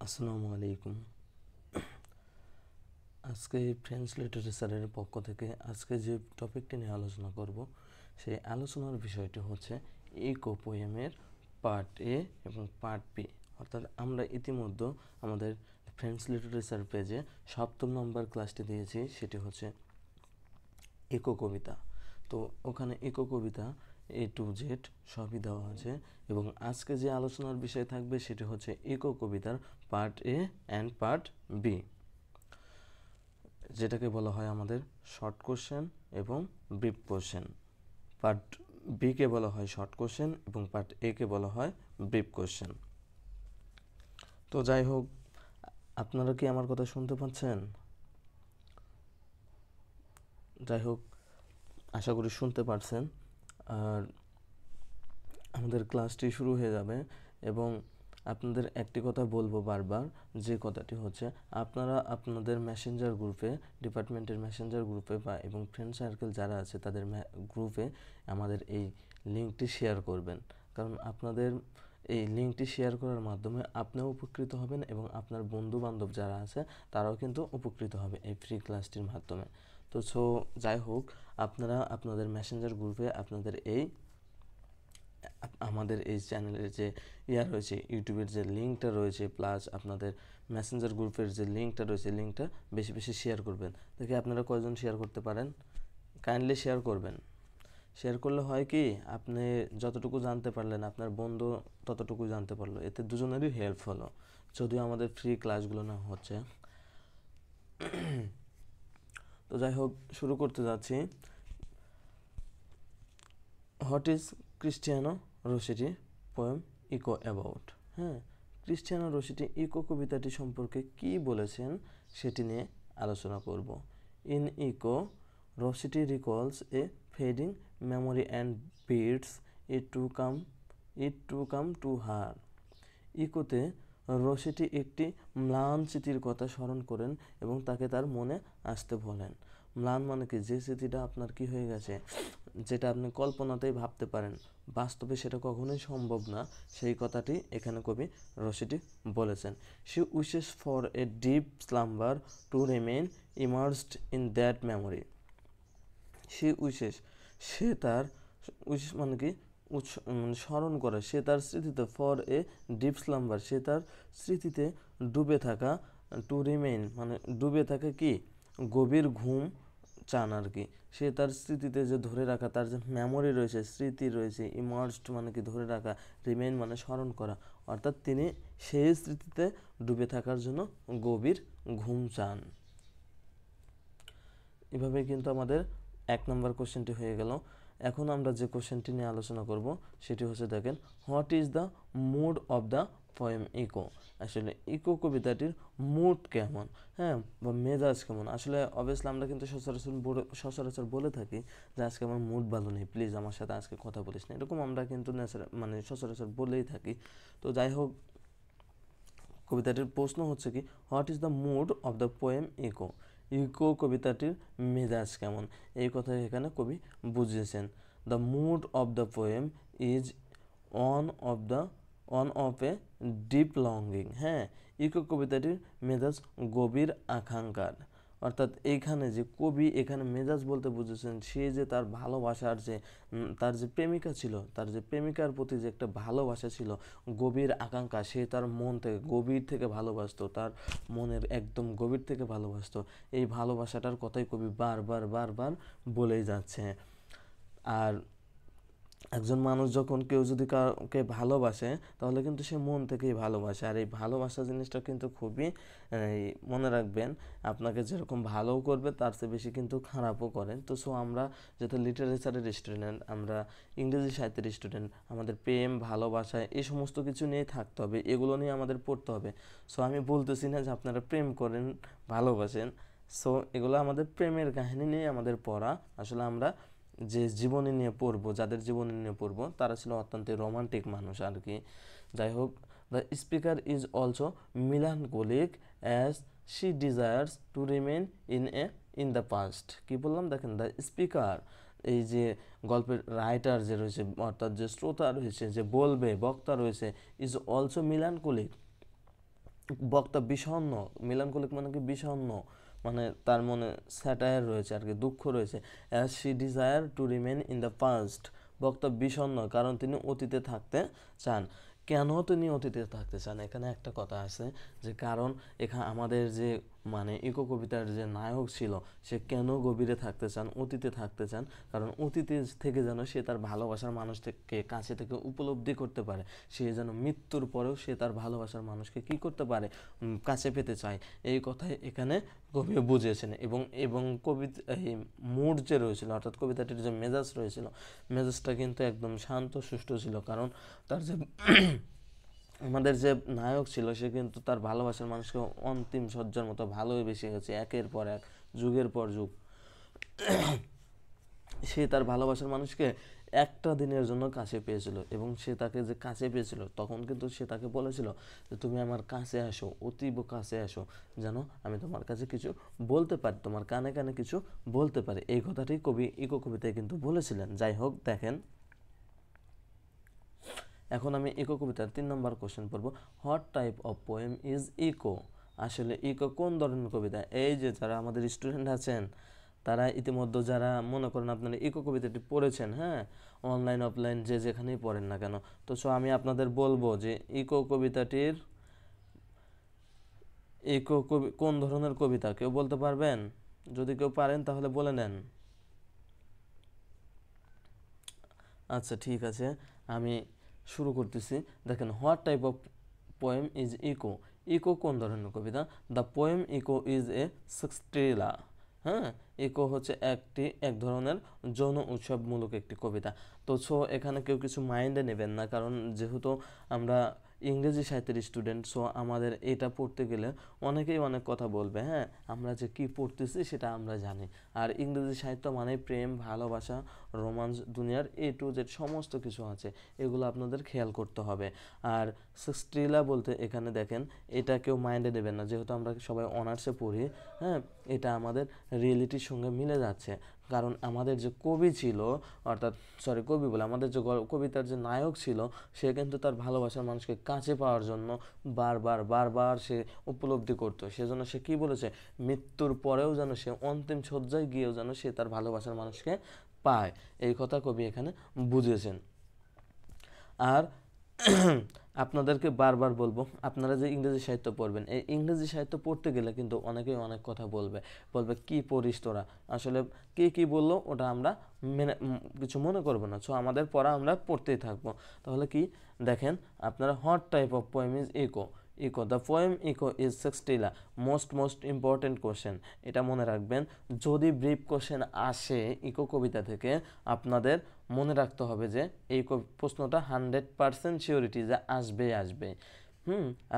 আসসালামু আলাইকুম। আজকে ফ্রেঞ্চ লিটারেচারের পক্ষ থেকে আজকে যে টপিকটি নিয়ে আলোচনা করব সেই আলোচনার বিষয়টি হচ্ছে ইকো পোয়েমের পার্ট এ এবং পার্ট বি। অর্থাৎ আমরা ইতিমধ্যে আমাদের ফ্রেঞ্চ লিটারেচার পেজে 7ম নম্বর ক্লাসটি দিয়েছি, সেটি হচ্ছে ইকো কবিতা। তো ওখানে ইকো কবিতা A to Z সবই দেওয়া আছে এবং আজকে যে আলোচনার বিষয় থাকবে সেটি হচ্ছে ইকো কবিতার part A and part B, যেটাকে বলা হয় আমাদের শর্ট কোশ্চেন এবং ব্রিফ কোশ্চেন। পার্ট বি কে বলা হয় শর্ট কোশ্চেন এবং পার্ট এ কে বলা হয় ব্রিফ কোশ্চেন। তো যাই হোক, আপনারা কি আমার কথা শুনতে পাচ্ছেন? যাই হোক, আশা করি শুনতে পারছেন। আর আমাদের ক্লাসটি শুরু হয়ে যাবে এবং আপনাদের একটি কথা বলবো বারবার, যে কথাটি হচ্ছে আপনারা আপনাদের মেসেঞ্জার গ্রুপে, ডিপার্টমেন্টের মেসেঞ্জার গ্রুপে বা এবং ফ্রেন্ড সার্কেল যারা আছে তাদের গ্রুপে আমাদের এই লিঙ্কটি শেয়ার করবেন। কারণ আপনাদের এই লিঙ্কটি শেয়ার করার মাধ্যমে আপনিও উপকৃত হবেন এবং আপনার বন্ধু বান্ধব যারা আছে তারাও কিন্তু উপকৃত হবে এই ফ্রি ক্লাসটির মাধ্যমে। তো যাই হোক, আপনারা আপনাদের মেসেঞ্জার গ্রুপে আপনাদের আমাদের এই চ্যানেলের যে রয়েছে, ইউটিউবের যে লিঙ্কটা রয়েছে, প্লাস আপনাদের মেসেঞ্জার গ্রুপের যে লিঙ্কটা রয়েছে, লিঙ্কটা বেশি বেশি শেয়ার করবেন। দেখি আপনারা কয়জন শেয়ার করতে পারেন। কাইন্ডলি শেয়ার করবেন। শেয়ার করলে হয় কি, আপনি যতটুকু জানতে পারলেন আপনার বন্ধু ততটুকু জানতে পারলো, এতে দুজনেরই হেল্প হলো। যদিও আমাদের ফ্রি ক্লাসগুলো না হচ্ছে। তো যাই হোক, শুরু করতে যাচ্ছি। What is Christina Rossetti poem Echo about? হ্যাঁ, ক্রিস্টিয়ানো রোসিটি ইকো কবিতাটি সম্পর্কে কি বলেছেন সেটি নিয়ে আলোচনা করব। In Echo, Rossetti recalls a fading memory and bids it to come to her. ইকোতে রোসিটি একটি ম্লান স্মৃতির কথা স্মরণ করেন এবং তাকে তার মনে আসতে বলেন। ম্লান মানে কি, যে স্মৃতিটা আপনার কি হয়ে গেছে, যেটা আপনি কল্পনাতেই ভাবতে পারেন, বাস্তবে সেটা কখনোই সম্ভব না, সেই কথাটি এখানে কবি রসিটি বলেছেন। She wishes for a deep slumber to remain immersed in that memory. She wishes, সে তার, উইশেস মানে কি, স্মরণ করে, সে তার স্মৃতিতে, ফর এ ডিপ স্লাম্বার, সে তার স্মৃতিতে ডুবে থাকা, টু রিমেইন মানে ডুবে থাকে কি, গভীর ঘুম চান আর কি। সে তার স্মৃতিতে যে ধরে রাখা, তার যে মেমোরি রয়েছে, স্মৃতি রয়েছে, ইমার্সড মানে কি ধরে রাখা, রিমেইন মানে স্মরণ করা, অর্থাৎ তিনি সেই স্মৃতিতে ডুবে থাকার জন্য গভীর ঘুম চান। এভাবে কিন্তু আমাদের 1 নম্বর কোশ্চেনটি হয়ে গেল। এখন আমরা যে কোশ্চেনটি নিয়ে আলোচনা করব সেটি হচ্ছে, দেখেন, what is the mood of the poem Echo? আসলে কবিতাটির মুড কেমন, হ্যাঁ, বা মেজাজ কেমন? আসলে অবভিয়াসলি আমরা কিন্তু সচরাচর বলে থাকি যে আজকে আমার মুড ভালো নেই, প্লিজ আমার সাথে আজকে কথা বলিস না, এরকম আমরা কিন্তু মানে সচরাচর বলেই থাকি। তো যাই হোক, কবিতাটির প্রশ্ন হচ্ছে কি, what is the mood of the poem Echo কবিতাটির মেজাজ কেমন, এই কথা এখানে কবি বুঝিয়েছেন। The mood of the poem is one of a deep longing. হ্যাঁ, ইকো কবিতাটির মেজাজ গভীর আকাঙ্ক্ষার। অর্থাৎ এইখানে যে কবি এখানে মেজাজ বলতে বুঝেছেন, সে যে তার ভালোবাসার যে তার যে প্রেমিকা ছিল, তার যে প্রেমিকার প্রতি যে একটা ভালোবাসা ছিল, গভীর আকাঙ্ক্ষা, সে তার মন থেকে গভীর থেকে ভালোবাসতো, তার মনের একদম গভীর থেকে ভালোবাসতো, এই ভালোবাসাটার কথাই কবি বারবার বারবার বলেই যাচ্ছে। আর একজন মানুষ যখন কেউ যদি কাউকে ভালোবাসে তাহলে কিন্তু সে মন থেকেই ভালোবাসে। আর এই ভালোবাসা জিনিসটা কিন্তু খুবই মনে রাখবেন, আপনাকে যেরকম ভালোও করবে তার চেয়ে বেশি কিন্তু খারাপও করে। তো আমরা যেহেতু লিটারেচারের স্টুডেন্ট, আমরা ইংরেজি সাহিত্যের স্টুডেন্ট, আমাদের প্রেম ভালোবাসা এই সমস্ত কিছু নিয়েই থাকতে হবে, এগুলো নিয়ে আমাদের পড়তে হবে। আমি বলতেছি না যে আপনারা প্রেম করেন, ভালোবাসেন, এগুলো আমাদের প্রেমের কাহিনী নিয়ে আমাদের পড়া। আসলে আমরা যে জীবনী নিয়ে পড়বো, যাদের জীবনী নিয়ে পড়বো তারা ছিল অত্যন্ত রোমান্টিক মানুষ আর কি। যাই হোক, the speaker is also melancholic as she desires to remain in the past. কি বললাম, দেখেন, দ্য স্পিকার, এই যে গল্পের রাইটার যে রয়েছে, অর্থাৎ যে শ্রোতা রয়েছে, যে বলবে, বক্তা রয়েছে, ইজ অলসো মিলানকোলিক, বক্তা বিষণ্ণ, মেলানকোলিক মানে কি বিষণ্ণ, মানে তার মনে স্যাটায়ার রয়েছে আর কি, দুঃখ রয়েছে। As she desire to remain in the past, বক্তা বিষণ্ণ কারণ তিনি অতীতে থাকতে চান। কেন তিনি অতীতে থাকতে চান, এখানে একটা কথা আছে যে কারণ এখানে আমাদের যে মানে ইকো কবিতার যে নায়ক ছিল সে কেন গভীরে থাকতে চান, অতীতে থাকতে চান, কারণ অতীতে থেকে যেন সে তার ভালোবাসার মানুষকে কাছে থেকে উপলব্ধি করতে পারে, সে যেন মৃত্যুর পরেও সে তার ভালোবাসার মানুষকে কি করতে পারে, কাছে পেতে চায়। এই কথাই এখানে কবি বুঝিয়েছেন। এবং এবং কবিতা এই মুড যে রয়েছিল অর্থাৎ কবিতাটির যে মেজাজ রয়েছিল, মেজাজটা কিন্তু একদম শান্ত সুষ্ঠু ছিল, কারণ তার যে আমাদের যে নায়ক ছিল সে কিন্তু তার ভালোবাসার মানুষকে অন্তিম সজ্জার মতো ভালোবেসে গেছে, একের পর এক, যুগের পর যুগ। সে তার ভালোবাসার মানুষকে একটা দিনের জন্য কাছে পেয়েছিল, এবং সে তাকে যে কাছে পেয়েছিল তখন কিন্তু সে তাকে বলেছিল যে তুমি আমার কাছে আসো, অতীব কাছে আসো, যেন আমি তোমার কাছে কিছু বলতে পারি, তোমার কানে কানে কিছু বলতে পারি। এই কথাটি কবি ইকো কবিতায় কিন্তু বলেছিলেন। যাই হোক, দেখেন এখন আমি ইকো কবিতার 3 নম্বর কোশ্চেন পড়ব। What type of poem is Echo? আসলে ইকো কোন ধরনের কবিতা? এই যে যারা আমাদের স্টুডেন্ট আছেন তারা ইতিমধ্যে যারা মনে করেন আপনারা ইকো কবিতাটি পড়েছেন, হ্যাঁ, অনলাইন অফলাইন যে যেখানেই পড়েন না কেন, তো আমি আপনাদের বলবো যে ইকো কবিতাটির ইকো কবি কোন ধরনের কবিতা, কেউ বলতে পারবেন? যদি কেউ পারেন তাহলে বলে নেন। আচ্ছা ঠিক আছে, আমি শুরু করতেছি। দেখেন, what type of poem is Echo? Eco কোন ধরনের কবিতা? The poem Echo is a সাক্সটেলা। হ্যাঁ, ইকো হচ্ছে এক ধরনের যৌন উৎসবমূলক একটি কবিতা। তো এখানে কেউ কিছু মাইন্ডে নেবেন না, কারণ যেহেতু আমরা ইংরেজি সাহিত্যের স্টুডেন্ট, আমাদের এটা পড়তে গেলে অনেকেই অনেক কথা বলবে, হ্যাঁ, আমরা যে কি পড়তেছি সেটা আমরা জানি। আর ইংরেজি সাহিত্য মানে প্রেম, ভালোবাসা, রোমান্স, দুনিয়ার A to Z সমস্ত কিছু আছে, এগুলো আপনাদের খেয়াল করতে হবে। আর স্ট্রিলা বলতে এখানে দেখেন, এটা কেউ মাইন্ডে নেবেন না, যেহেতু আমরা সবাই অনার্সে পড়ি, হ্যাঁ, এটা আমাদের রিয়েলিটির সঙ্গে মিলে যাচ্ছে। কারণ আমাদের যে কবি ছিল, অর্থাৎ কবি বলে আমাদের যে কবিতার যে নায়ক ছিল, সে কিন্তু তার ভালোবাসার মানুষকে কাছে পাওয়ার জন্য বারবার বারবার সে উপলব্ধি করতো। সেজন্য সে কি বলেছে, মৃত্যুর পরেও যেন সে অন্তিম শয্যায় গিয়েও যেন সে তার ভালোবাসার মানুষকে পায়, এই কথা কবি এখানে বুঝিয়েছেন। আর আপনাদেরকে বারবার বলবো, আপনারা যে ইংরেজি সাহিত্য পড়বেন, এই ইংরেজি সাহিত্য পড়তে গেলে কিন্তু অনেকেই অনেক কথা বলবে, কি পড়িস তোরা, আসলে কে কি বললো ওটা আমরা কিছু মনে করবো না। আমাদের পড়া আমরা পড়তেই থাকবো। তাহলে কি দেখেন আপনারা, what type of poem is Echo? Eco, the poem Echo is সেক্সটিলা। Most important question, এটা মনে রাখবেন। যদি ব্রিফ কোশ্চেন আসে ইকো কবিতা থেকে, আপনাদের মনে রাখতে হবে যে এই প্রশ্নটা 100% শিওরিটি যে আসবে।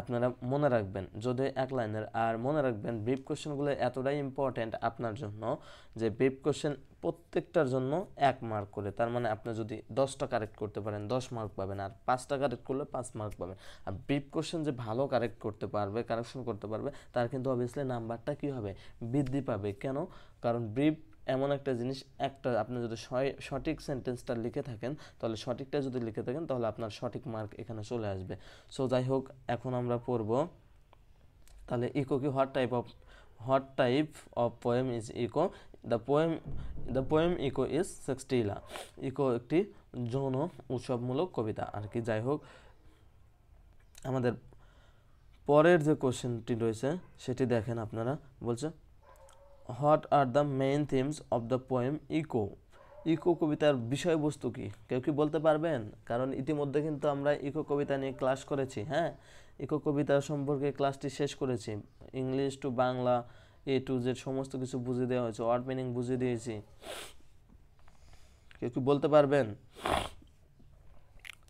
আপনারা মনে রাখবেন যদি এক লাইনের। আর মনে রাখবেন ব্রিফ কোশ্চেনগুলো এতটাই ইম্পর্ট্যান্ট আপনার জন্য যে ব্রিফ কোশ্চেন প্রত্যেকটার জন্য 1 মার্ক করে। তার মানে আপনি যদি 10টা কারেক্ট করতে পারেন 10 মার্ক পাবেন, আর 5টা কারেক্ট করলে 5 মার্ক পাবেন। আর ব্রিফ কোশ্চেন যে ভালো কারেকশন করতে পারবে তার কিন্তু অবভিয়াসলি নাম্বারটা কী হবে, বৃদ্ধি পাবে। কেন? কারণ ব্রিফ এমন একটা জিনিস, আপনি যদি সঠিক সেন্টেন্সটা লিখে থাকেন, তাহলে সঠিকটা যদি লিখে থাকেন তাহলে আপনার সঠিক মার্ক এখানে চলে আসবে। যাই হোক, এখন আমরা পড়ব তাহলে ইকো কি, what type of poem is Echo? The poem Echo is sextilla. Echo একটি যৌন উৎসবমূলক কবিতা আর কি। যাই হোক, আমাদের পরের যে কোশ্চেনটি রয়েছে সেটি দেখেন আপনারা, বলছে what are the main themes of the poem Echo? Echo কবিতার বিষয়বস্তু কি, কেউ কি বলতে পারবেন? কারণ ইতিমধ্যে কিন্তু আমরা ইকো কবিতা নিয়ে ক্লাস করেছি, হ্যাঁ, ইকো কবিতা সম্পর্কে ক্লাসটি শেষ করেছি। English to Bangla A to Z সমস্ত কিছু বুঝিয়ে দেওয়া হয়েছে, ওয়ার্ড মিনিং বুঝিয়ে দিয়েছি। কেউ কি বলতে পারবেন?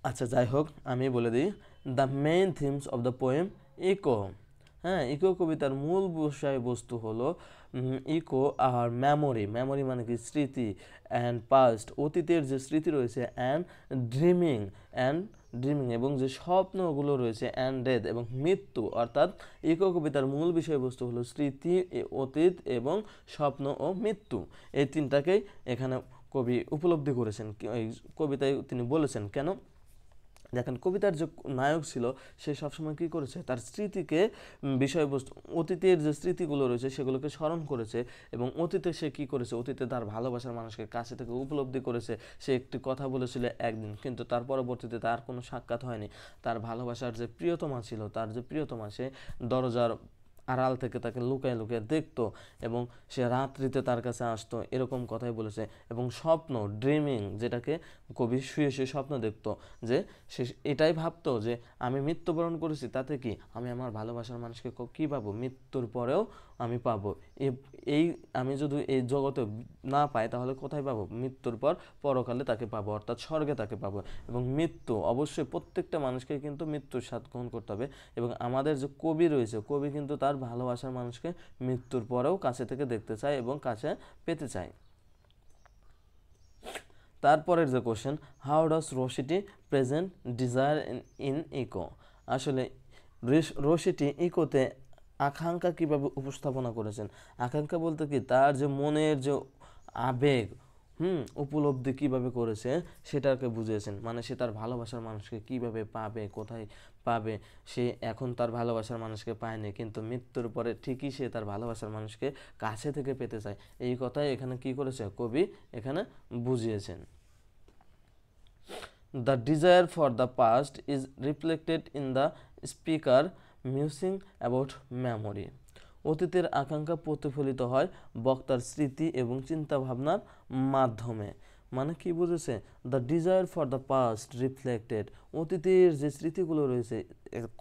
আচ্ছা যাই হোক, আমি বলে দিই, the main themes of the poem Echo. হ্যাঁ, ইকো কবিতার মূল বিষয়বস্তু হলো ইকো আর মেমোরি মানে কি, স্মৃতি, অ্যান্ড পাস্ট অতীতের যে স্মৃতি রয়েছে, অ্যান্ড ড্রিমিং এবং যে স্বপ্নগুলো রয়েছে, অ্যান্ড ডেথ এবং মৃত্যু। অর্থাৎ ইকো কবিতার মূল বিষয়বস্তু হলো স্মৃতি, অতীত এবং স্বপ্ন ও মৃত্যু। এই তিনটাকেই এখানে কবি উপলব্ধি করেছেন, এই কবিতায় তিনি বলেছেন। কেন? দেখেন কবিতার যে নায়ক ছিল সে সবসময় কী করেছে, তার স্মৃতিকে বিষয়বস্তু অতীতের যে স্মৃতিগুলো রয়েছে সেগুলোকে স্মরণ করেছে, এবং অতীতে সে কী করেছে, অতীতে তার ভালোবাসার মানুষকে কাছে থেকে উপলব্ধি করেছে। সে একটি কথা বলেছিল একদিন, কিন্তু তার পরবর্তীতে তার কোনো সাক্ষাৎ হয়নি। তার ভালোবাসার যে প্রিয়তমা ছিল, তার যে প্রিয়তমা, সে দরজার আড়াল থেকে তাকে লুকায় লুকায় দেখতো, এবং সে রাত্রিতে তার কাছে আসতো, এরকম কথাই বলেছে। এবং স্বপ্ন, ড্রিমিং, যেটাকে কবি শুয়ে শুয়ে স্বপ্ন দেখতো, যে সে এটাই ভাবতো যে আমি মৃত্যুবরণ করেছি, তাতে কি আমি আমার ভালোবাসার মানুষকে কী পাবো, মৃত্যুর পরেও আমি পাবো। এই আমি যদি এই জগতে না পাই তাহলে কোথায় পাবো, মৃত্যুর পর পরকালে তাকে পাবো, অর্থাৎ স্বর্গে তাকে পাবো। এবং মৃত্যু অবশ্যই প্রত্যেকটা মানুষকে কিন্তু মৃত্যুর স্বাদ গ্রহণ করতে হবে। এবং আমাদের যে কবি রয়েছে, কবি কিন্তু তার ভালোবাসার মানুষকে মৃত্যুর পরেও কাছে থেকে দেখতে চায় এবং কাছে পেতে চায়। তারপরের যে question, how does Rossetti present desire in Echo. আসলে রশিটি ইকোতে আকাঙ্ক্ষা কিভাবে উপস্থাপনা করেছেন। আকাঙ্ক্ষা বলতে কি, তার যে মনের যে আবেগ উপলব্ধি কিভাবে করেছে সেটাকে বুঝিয়েছেন। মানে সে তার ভালোবাসার মানুষকে কিভাবে পাবে, কোথায় পাবে। সে এখন তার ভালোবাসার মানুষকে পায়নি, কিন্তু মৃত্যুর পরে ঠিকই সে তার ভালোবাসার মানুষকে কাছে থেকে পেতে চায়। এই কথাই এখানে কি করেছে, কবি এখানে বুঝিয়েছেন। The desire for the past is reflected in the speaker musing about memory. অতীতের আকাঙ্ক্ষা প্রতিফলিত হয় বক্তার স্মৃতি এবং চিন্তাভাবনার মাধ্যমে। মানে কি বুঝেছে, the desire for the past reflected, অতীতের যে স্মৃতিগুলো রয়েছে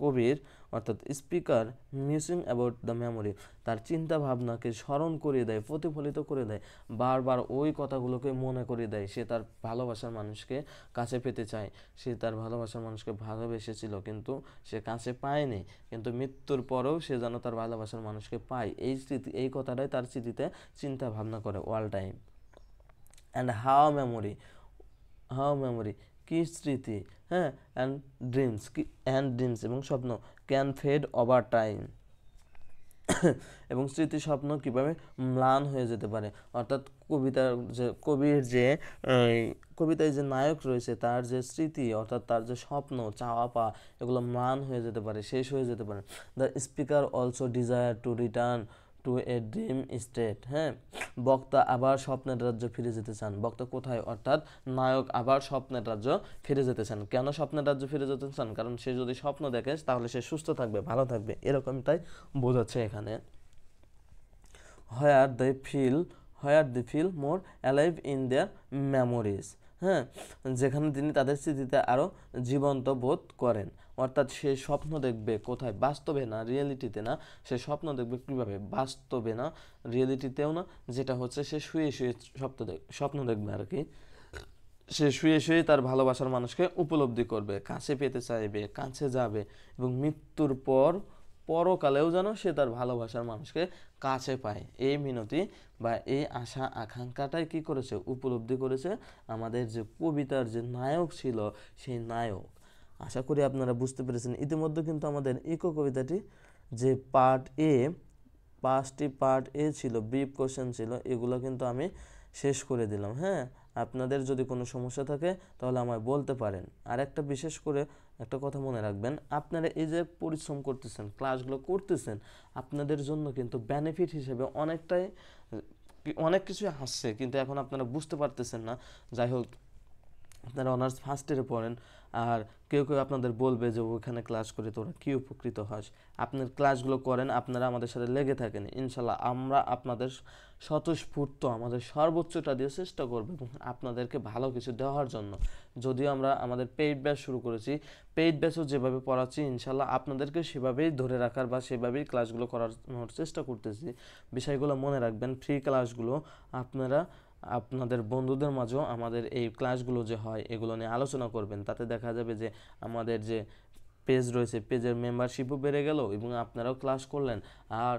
কবির অর্থাৎ স্পিকার মিউজিং অ্যাবাউট দ্য মেমোরি, তার চিন্তা ভাবনাকে স্মরণ করিয়ে দেয়, প্রতিফলিত করে দেয়, বারবার ওই কথাগুলোকে মনে করিয়ে দেয়। সে তার ভালোবাসার মানুষকে কাছে পেতে চায়, সে তার ভালোবাসার মানুষকে ভালোবেসেছিল কিন্তু সে কাছে পায়নি, কিন্তু মৃত্যুর পরেও সে যেন তার ভালোবাসার মানুষকে পায়, এই স্মৃতি, এই কথাটাই তার স্মৃতিতে চিন্তা ভাবনা করে all time. And how memory কি স্মৃতি, হ্যাঁ, ড্রিমস এবং স্বপ্ন ক্যান ফেড ওভার টাইম, এবং স্মৃতি স্বপ্ন কিভাবে ম্লান হয়ে যেতে পারে। অর্থাৎ কবির যে কবিতায় যে নায়ক রয়েছে তার যে স্মৃতি অর্থাৎ তার যে স্বপ্ন চাওয়া পাওয়া এগুলো ম্লান হয়ে যেতে পারে, শেষ হয়ে যেতে পারে। The speaker also desire to return to a dream state, হ্যাঁ, বক্তা আবার স্বপ্নের রাজ্য ফিরে যেতে চান। বক্তা কোথায়, অর্থাৎ নায়ক আবার স্বপ্নের রাজ্য ফিরে যেতে চান। কেন স্বপ্নের রাজ্য ফিরে যেতে চান, কারণ সে যদি স্বপ্ন দেখে তাহলে সে সুস্থ থাকবে, ভালো থাকবে, এরকমটাই বোঝাচ্ছে এখানে। where they feel more alive in their memories, হ্যাঁ, যেখানে তিনি তাদের স্মৃতিতে আরও জীবন্ত বোধ করেন। অর্থাৎ সে স্বপ্ন দেখবে কোথায়, বাস্তবে না, রিয়েলিটিতে না। সে স্বপ্ন দেখবে কীভাবে, বাস্তবে না, রিয়েলিটিতেও না, যেটা হচ্ছে সে শুয়ে শুয়ে স্বপ্ন দেখবে আর কি। সে শুয়ে শুয়ে তার ভালোবাসার মানুষকে উপলব্ধি করবে, কাছে পেতে চাইবে, কাছে যাবে, এবং মৃত্যুর পর পরকালেও যেন সে তার ভালোবাসার মানুষকে কাছে পায়। এই মিনতি বা এই আশা আকাঙ্ক্ষাটাই কী করেছে, উপলব্ধি করেছে আমাদের যে কবিতার যে নায়ক ছিল সেই নায়ক। আশা করি আপনারা বুঝতে পেরেছেন। ইতিমধ্যে কিন্তু আমাদের ইকো কবিতাটি যে পাঁচটি পার্ট এ ছিল, ব্রিফ কোশ্চেন ছিল, এগুলো কিন্তু আমি শেষ করে দিলাম। হ্যাঁ, আপনাদের যদি কোনো সমস্যা থাকে তাহলে আমায় বলতে পারেন। আর একটা বিশেষ করে একটা কথা মনে রাখবেন, আপনারা এই যে পরিশ্রম করতেছেন, ক্লাসগুলো করতেছেন, আপনাদের জন্য কিন্তু বেনিফিট হিসেবে অনেক কিছু আসছে, কিন্তু এখন আপনারা বুঝতে পারতেছেন না। যাই হোক, আপনারা অনার্স ফার্স্ট ইয়ারে পড়েন, আর কেউ কেউ আপনাদের বলবে যে ওইখানে ক্লাস করে তোরা কী উপকৃত হস। আপনার ক্লাসগুলো করেন, আপনারা আমাদের সাথে লেগে থাকেন, ইনশাল্লাহ আমরা আপনাদের স্বতঃস্ফূর্ত আমাদের সর্বোচ্চটা দিয়ে চেষ্টা করবো এবং আপনাদেরকে ভালো কিছু দেওয়ার জন্য। যদিও আমরা আমাদের পেইড ব্যাচ শুরু করেছি, পেইড ব্যাচও যেভাবে পড়াচ্ছি ইনশাল্লাহ আপনাদেরকে সেভাবেই ধরে রাখার বা সেভাবেই ক্লাসগুলো করার চেষ্টা করতেছি। বিষয়গুলো মনে রাখবেন, ফ্রি ক্লাসগুলো আপনারা আপনাদের বন্ধুদের মাঝেও আমাদের এই ক্লাসগুলো যে হয় এগুলো নিয়ে আলোচনা করবেন। তাতে দেখা যাবে যে আমাদের যে পেজ রয়েছে, পেজের মেম্বারশিপও বেড়ে গেল এবং আপনারাও ক্লাস করলেন। আর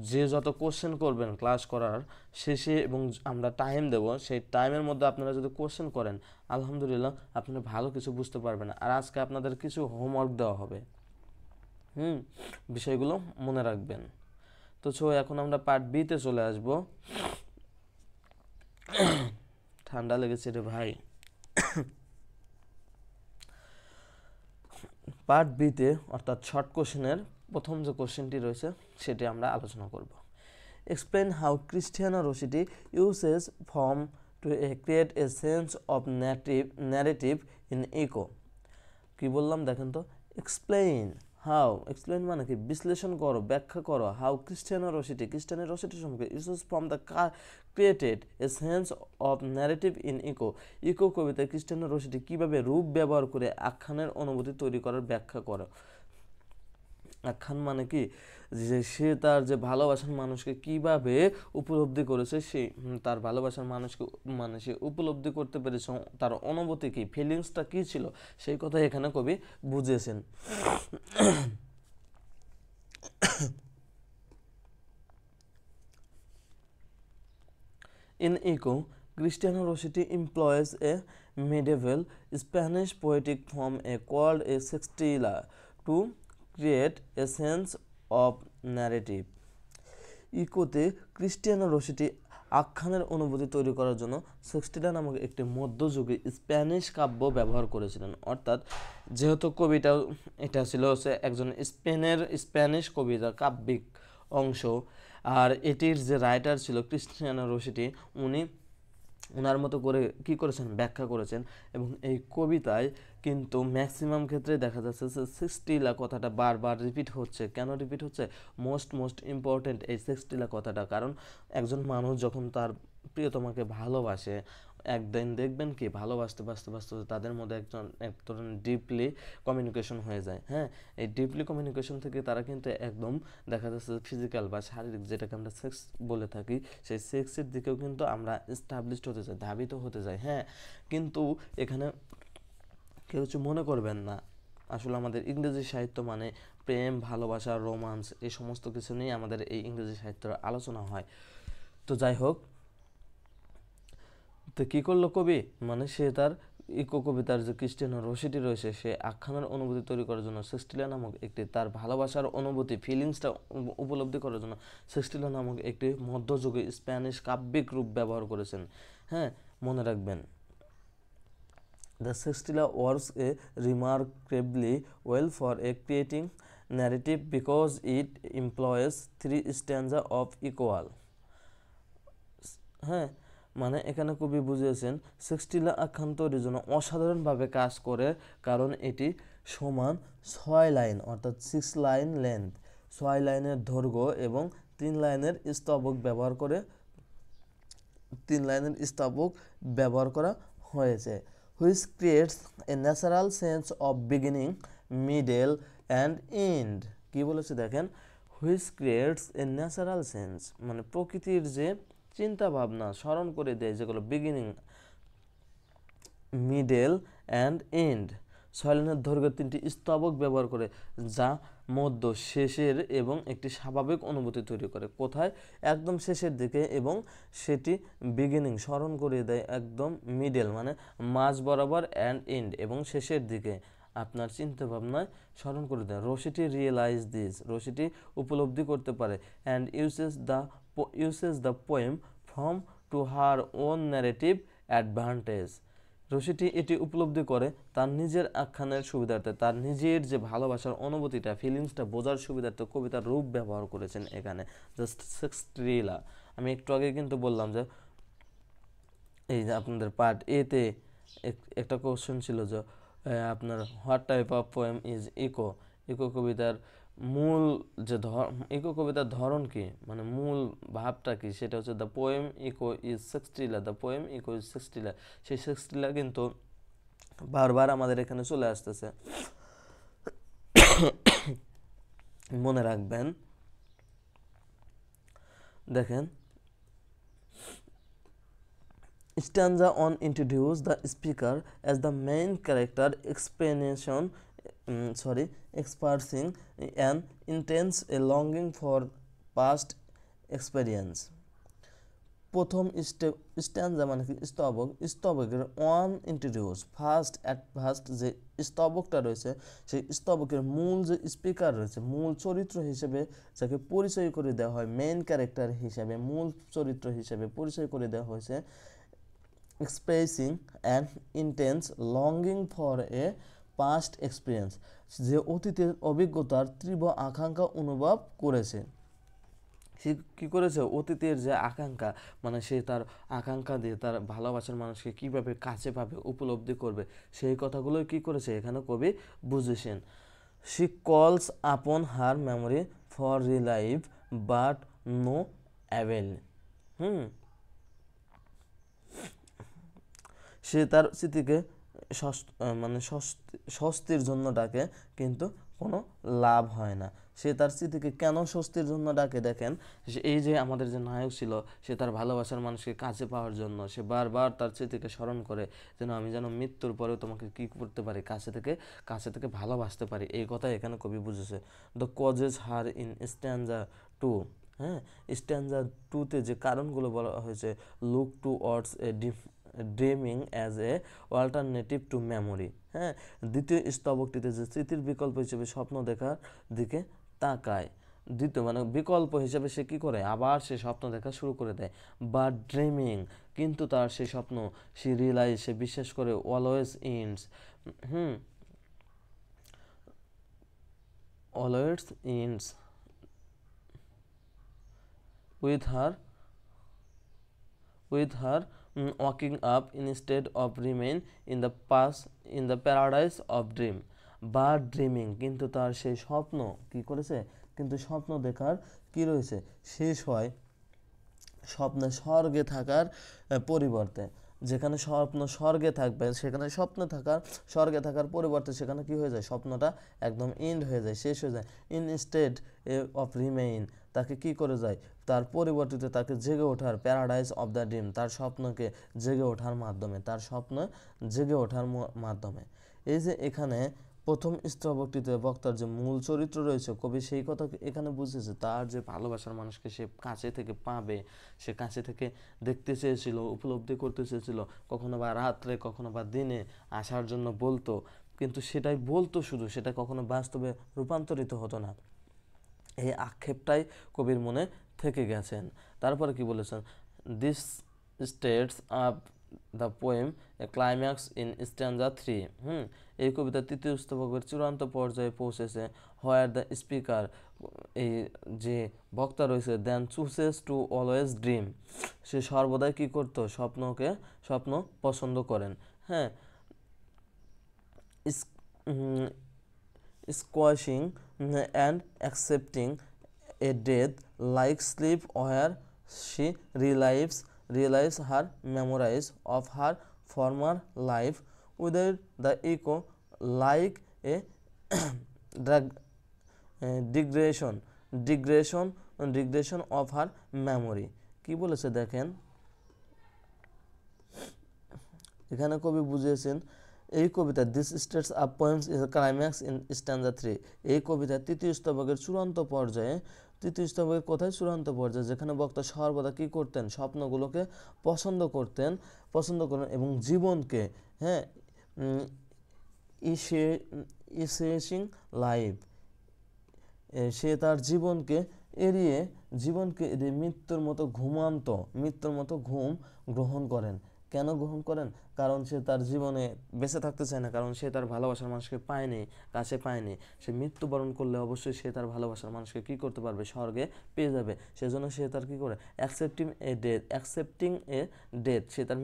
যে যত কোশ্চেন করবেন ক্লাস করার শেষে এবং আমরা টাইম দেব, সেই টাইমের মধ্যে আপনারা যদি কোশ্চেন করেন আলহামদুলিল্লাহ আপনারা ভালো কিছু বুঝতে পারবেন। আর আজকে আপনাদের কিছু হোমওয়ার্ক দেওয়া হবে, বিষয়গুলো মনে রাখবেন। তো এখন আমরা পার্ট বিতে চলে আসব। ঠান্ডা লেগেছে রে ভাই। পার্ট বিতে অর্থাৎ শর্ট কোশ্চেনের প্রথম যে কোশ্চেনটি রয়েছে সেটি আমরা আলোচনা করব। Explain how Christina Rossetti uses form to create a sense of narrative in Echo. কি বললাম দেখেন তো, এক্সপ্লেইন হাউ, এক্সপ্লেইন মানে কি বিশ্লেষণ করো, ব্যাখ্যা করো, হাউ ক্রিস্টিয়ানো রোসিটি সম্পর্কে uses form the created a sense of narrative in Echo. Echo কবিতায় ক্রিস্টিয়ানো রোসিটি কীভাবে রূপ ব্যবহার করে আখ্যানের অনুভূতি তৈরি করার ব্যাখ্যা করো। আখ্যান মানে কি, যে সে তার যে ভালোবাসার মানুষকে কিভাবে উপলব্ধি করেছে, সে তার ভালোবাসার মানুষকে মানে সে উপলব্ধি করতে পেরেছে, তার অনুভূতি কি, ফিলিংসটা কি ছিল, সেই কথা এখানে কবি বুঝিয়েছেন। In Eco, Cristiano Rossetti employs a medieval Spanish poetic form called a sextilla to create a sense of narrative. ইকোতে ক্রিস্টিয়ানো রোসিটি আখ্যানের অনুভূতি তৈরি করার জন্য সেক্সটিলা নামক একটি মধ্যযুগীয় স্প্যানিশ কাব্য ব্যবহার করেছিলেন। অর্থাৎ যেহেতু কবিতা এটা ছিল হচ্ছে একজন স্প্যানিশ কবিতা কাব্যিক অংশ, আর এটির যে রাইটার ছিল ক্রিস্টিয়ানো রোসিটি, উনি ওনার মতো করে কি করেছেন, ব্যাখ্যা করেছেন। এবং এই কবিতায় কিন্তু ম্যাক্সিমাম ক্ষেত্রে দেখা যাচ্ছে যে সেক্সটিলা কথাটা বারবার রিপিট হচ্ছে। কেন রিপিট হচ্ছে? মোস্ট ইম্পর্টেন্ট এই সেক্সটিলা কথাটা, কারণ একজন মানুষ যখন তার প্রিয়তমাকে ভালোবাসে, একদিন দেখবেন কি ভালোবাসতে বাসতে বাসতে তাদের মধ্যে এক ধরনের ডিপলি কমিউনিকেশন হয়ে যায়। হ্যাঁ, এই ডিপলি কমিউনিকেশন থেকে তারা কিন্তু একদম দেখা যাচ্ছে ফিজিক্যাল বা শারীরিক, যেটাকে আমরা সেক্স বলে থাকি, সেই সেক্সের দিকেও কিন্তু আমরা এস্টাবলিশড হতে চাই, ধাবিত হতে চাই। হ্যাঁ, কিন্তু এখানে কেউ কিছু মনে করবেন না, আসলে আমাদের ইংরেজি সাহিত্য মানে প্রেম, ভালোবাসা, রোমান্স, এই সমস্ত কিছু নিয়ে আমাদের এই ইংরেজি সাহিত্যের আলোচনা হয়। তো যাই হোক, তো কী করলো কবি, মানে সে তার ইকো কবিতার যে ক্রিস্টিয়ানো রোসিটি রয়েছে, সে আখ্যানের অনুভূতি তৈরি করার জন্য সেক্সটিলা নামক একটি, তার ভালোবাসার অনুভূতি ফিলিংসটা উপলব্ধি করার জন্য সেক্সটিলা নামক একটি মধ্যযুগে স্প্যানিশ কাব্যিক রূপ ব্যবহার করেছেন। হ্যাঁ, মনে রাখবেন। The sextilla works remarkably well for creating narrative because it employs 3 stanzas of equal. হ্যাঁ, মানে এখানে কবি বুঝিয়েছেন সেক্সটিলা আখ্যান তৈরির জন্য অসাধারণভাবে কাজ করে, কারণ এটি সমান 6 লাইন অর্থাৎ 6 লাইন লেন্থ, 6 লাইনের দৈর্ঘ্য এবং 3 লাইনের স্তবক ব্যবহার করা হয়েছে, which creates a natural sense of beginning, middle and end. কি বলেছে দেখেন, which creates a natural sense, মানে প্রকৃতির যে চিন্তা ভাবনা স্মরণ করে দেয়, যেগুলো বিগিনিং, মিডল অ্যান্ড এন্ড। 6 লাইনের দৈর্ঘ্য 3টি স্তবক ব্যবহার করে, যা মধ্য, শেষের এবং একটি স্বাভাবিক অনুভূতি তৈরি করে। কোথায়? একদম শেষের দিকে, এবং সেটি বিগিনিং স্মরণ করিয়ে দেয় একদম মিডল মানে মাঝ বরাবর, অ্যান্ড এন্ড এবং শেষের দিকে আপনার চিন্তা ভাবনায় স্মরণ করে দেয়। রোসিটি রিয়েলাইজ দিস, রোসিটি উপলব্ধি করতে পারে, and uses the poem from to her own narrative advantage. রোসিটি এটি উপলব্ধি করে তার নিজের আখ্যানের সুবিধার্থে, তার নিজের যে ভালোবাসার অনুভূতিটা, ফিলিংসটা বোঝার সুবিধার্থে কবিতার রূপ ব্যবহার করেছেন এখানে। জাস্ট সেক্সটিলা, আমি একটু আগে কিন্তু বললাম যে এই যে আপনাদের পার্ট এতে একটা কোশ্চেন ছিল যে আপনার what type of poem is Echo. Echo কবিতার মূল যে ইকো কবিতার ধরন কি, মানে মূল ভাবটা কি, সেটা হচ্ছে the poem Echo is sextilla, the poem Echo is sextilla. সেই সেক্সটিলা কিন্তু বারবার আমাদের এখানে চলে আসতেছে, মনে রাখবেন। দেখেন, stanza 1 introduce the speaker as the main character, expressing an intense longing for past experience. প্রথম স্ট্যান্জা মানে কি স্তবক, স্তবকের ওয়ান ইন্ট্রোডিউস ফার্স্ট যে স্তবকটা রয়েছে, সেই স্তবকের মূল যে স্পিকার রয়েছে, মূল চরিত্র হিসেবে যাকে পরিচয় করে দেওয়া হয়, মেইন ক্যারেক্টার হিসেবে, মূল চরিত্র হিসেবে পরিচয় করে দেওয়া হয়েছে, expressing an intense longing for a past experience, যে অতীতের অভিজ্ঞতার তীব্র আকাঙ্ক্ষা অনুভব করেছে। সে কী করেছে, অতীতের যে আকাঙ্ক্ষা, মানে সে তার আকাঙ্ক্ষা দিয়ে তার ভালোবাসার মানুষকে কীভাবে কাছে পাবে, উপলব্ধি করবে, সেই কথাগুলোই কী করেছে এখানে কবি বুঝেছেন। She calls upon her memory for relive but no avail. সে তার স্মৃতিকে মানে স্বস্তির জন্য ডাকে, কিন্তু কোনো লাভ হয় না। সে তার স্মৃতিকে কেন স্বস্তির জন্য ডাকে দেখেন, এই যে আমাদের যে নায়ক ছিল, সে তার ভালোবাসার মানুষকে কাছে পাওয়ার জন্য সে বারবার তার স্মৃতিকে স্মরণ করে, আমি যেন মৃত্যুর পরেও তোমাকে কী করতে পারি, কাছে থেকে ভালোবাসতে পারি, এই কথাই এখানে কবি বুঝেছে। The causes her in stanza 2। হ্যাঁ, স্ট্যান্জা 2-তে যে কারণগুলো বলা হয়েছে, look towards a dreaming as a alternative to memory. হ্যাঁ, দ্বিতীয় স্তবকটিতে যে স্মৃতির বিকল্প হিসেবে স্বপ্ন দেখার দিকে তাকায়। মানে বিকল্প হিসেবে সে কী করে, আবার সে স্বপ্ন দেখা শুরু করে দেয়। বাট ড্রিমিং, কিন্তু তার সেই স্বপ্ন, সে রিয়েলাইজ, সে বিশ্বাস করে, always ends always ends with her waking up instead of remain in the paradise of dream. But dreaming, কিন্তু তার সেই স্বপ্ন কি করেছে, কিন্তু স্বপ্ন দেখার কি রয়েছে, শেষ হয় স্বপ্নে স্বর্গে থাকার পরিবর্তে। যেখানে স্বপ্ন স্বর্গে থাকবে, সেখানে স্বর্গে থাকার পরিবর্তে সেখানে কি হয়ে যায়, স্বপ্নটা একদম এন্ড হয়ে যায়, শেষ হয়ে যায়। ইনস্টেড অফ রিমেইন, তাকে কি করে যায়, তার পরিবর্তিতে তাকে জেগে ওঠার, প্যারাডাইস অফ দ্য ড্রিম, তার স্বপ্নকে জেগে ওঠার মাধ্যমে। এই যে এখানে প্রথম স্তবকটিতে বক্তার যে মূল চরিত্র রয়েছে, কবি সেই কথা এখানে বুঝেছে, তার যে ভালোবাসার মানুষকে সে কাছে থেকে পাবে, সে কাছে থেকে দেখতে চেয়েছিল, উপলব্ধি করতে চেয়েছিল, কখনো বা রাত্রে কখনো বা দিনে আসার জন্য বলতো, কিন্তু সেটাই বলতো শুধু, সেটা কখনো বাস্তবে রূপান্তরিত হতো না। এই আক্ষেপটাই কবির মনে থেকে গেছেন। তারপরে কি বলেছেন, this states up the poem A climax in stanza 3। এই কবিতার তৃতীয় স্তবকের চূড়ান্ত পর্যায়ে পৌঁছেছে, হোয়ার দ্য স্পিকার, এই যে বক্তা রয়েছে, দেন চুজেস টু অলওয়েজ ড্রিম, সে সর্বদাই কী করতো, স্বপ্ন পছন্দ করেন। হ্যাঁ, স্কোয়াশিং and accepting a death like sleep where she relives her memories of her former life without the echo like a digression of her memory। কি বলেছে দেখেন, এখানে কবি বুঝিয়েছেন, এই কবিতা this states up poems is climax in stanza 3, এই কবিতার তৃতীয় স্তবকের চূড়ান্ত পর্যায়ে, যেখানে বক্তা সর্বদা কী করতেন, স্বপ্নগুলোকে পছন্দ করেন এবং জীবনকে, হ্যাঁ, ইসেসিং লাইফ, সে তার জীবনকে এড়িয়ে মৃত্যুর মতো ঘুম গ্রহণ করেন। কেন গ্রহণ করেন, কারণ সে তার জীবনে বেঁচে থাকতে চায় না, কারণ সে তার ভালোবাসার মানুষকে কাছে পায়নি। সে মৃত্যুবরণ করলে অবশ্যই সে তার ভালোবাসার মানুষকে কী করতে পারবে, স্বর্গে পেয়ে যাবে। সেজন্য সে তার কী করে, অ্যাকসেপ্টিং এ ডেথ, সে তার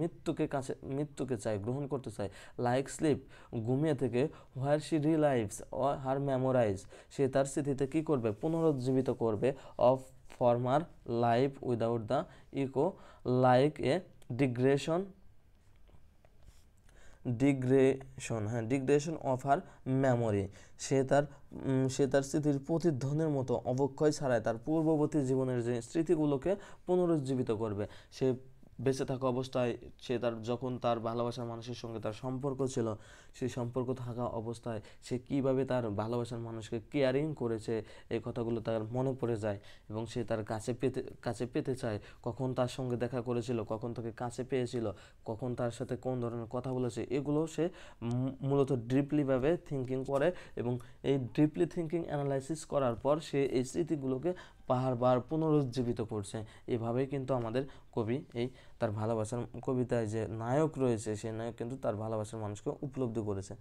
মৃত্যুকে চায়, গ্রহণ করতে চায়। লাইক স্লিপ, ঘুমিয়ে থেকে, হোয়ার শি রিলাইভস হার মেমোরাইজ, সে তার স্মৃতিতে কী করবে, পুনরুজ্জীবিত করবে, of former life without the echo like a digression of her memory, সে তার স্মৃতির প্রতিধ্বনির মতো অবক্ষয় ছাড়াই তার পূর্ববর্তী জীবনের যে স্মৃতিগুলোকে পুনরুজ্জীবিত করবে। সে বেঁচে থাকা অবস্থায়, সে যখন তার ভালোবাসার মানুষের সঙ্গে তার সম্পর্ক ছিল, সেই সম্পর্ক থাকা অবস্থায় সে কীভাবে তার ভালোবাসার মানুষকে কেয়ারিং করেছে, এই কথাগুলো তার মনে পড়ে যায় এবং সে তার কাছে পেতে চায়। কখন তার সঙ্গে দেখা করেছিল, কখন তাকে কাছে পেয়েছিল, কখন তার সাথে কোন ধরনের কথা বলেছে, এগুলো সে মূলত ডিপলিভাবে থিঙ্কিং করে এবং এই ডিপলি থিঙ্কিং অ্যানালাইসিস করার পর সে এই স্মৃতিগুলোকে বারবার পুনরুজ্জীবিত করছে। এভাবেই কিন্তু আমাদের কবি তার ভালোবাসার কবিতায় যে নায়ক রয়েছে, সেই নায়ক কিন্তু তার ভালোবাসার মানুষকে উপলব্ধি করেছে।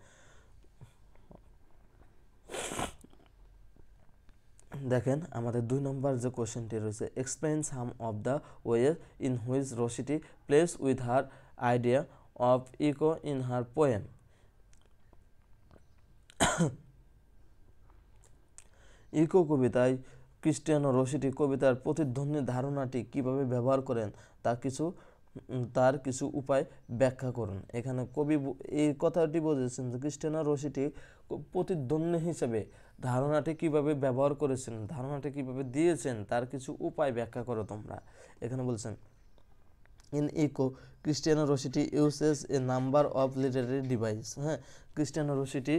দেখেন আমাদের 2 নম্বর যে কোশ্চেনটি রয়েছে, explain some of the way in which Rossetti plays with her idea of echo in her poem. Echo কবিতায় ক্রিস্টিয়ানো রশিটি কবিতার প্রতিধ্বনির ধারণাটি কিভাবে ব্যবহার করেন তার কিছু উপায় ব্যাখ্যা করুন। এখানে কবি এই কথাটি বলেছেন যে ক্রিস্টিয়ানো রশিটি প্রতিধ্বনি হিসেবে ধারণাটি কিভাবে ব্যবহার করেছেন, ধারণাটি কিভাবে দিয়েছেন, তার কিছু উপায় ব্যাখ্যা করো তোমরা। এখানে বলছেন in echo Cristiano Rossetti uses a number of literary device. হ্যাঁ, ক্রিস্টিয়ানো রশিটি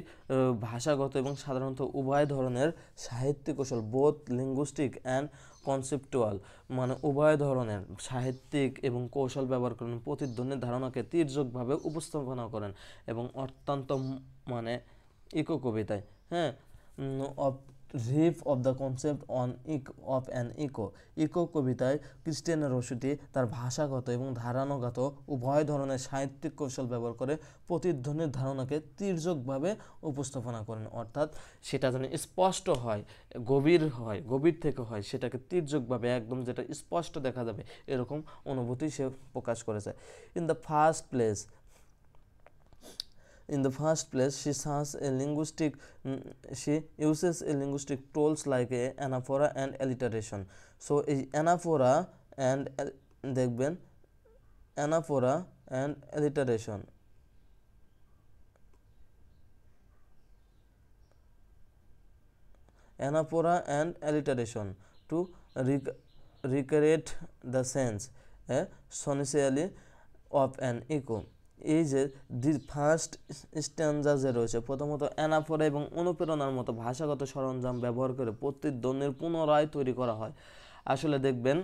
ভাষাগত এবং সাধারণত উভয় ধরনের সাহিত্যিক কৌশল, বোথ লিঙ্গুইস্টিক অ্যান্ড কনসেপটুয়াল, মানে উভয় ধরনের সাহিত্যিক এবং কৌশল ব্যবহার করেন, প্রতিধ্বনির ধারণাকে তীর্যকভাবে উপস্থাপনা করেন এবং অত্যন্ত মানে ইকো কবিতায়, হ্যাঁ, of riff of the concept on of an echo কবিতায় ক্রিস্টিয়ানো রশিটি তার ভাষাগত এবং ধারণাগত উভয় ধরনের সাহিত্যিক কৌশল ব্যবহার করে প্রতিধ্বনির ধারণাকে তীর্যকভাবে উপস্থাপনা করেন, অর্থাৎ সেটা যেন স্পষ্ট হয়, গভীর থেকে হয়, সেটাকে তীর্যকভাবে একদম যেটা স্পষ্ট দেখা যাবে এরকম অনুভূতি সে প্রকাশ করেছে। In the first place, she uses a linguistic tools like a anaphora and alliteration. So এই anaphora and দেখবেন anaphora and alliteration, to recreate the sense sonicially of an echo. এই যে দি ফার্স্ট স্ট্যান্জা যে রয়েছে, প্রথমত অ্যানাফোরা এবং অনুপ্রেরণার মতো ভাষাগত সরঞ্জাম ব্যবহার করে প্রতিধ্বনির পুনরায় তৈরি করা হয়। আসলে দেখবেন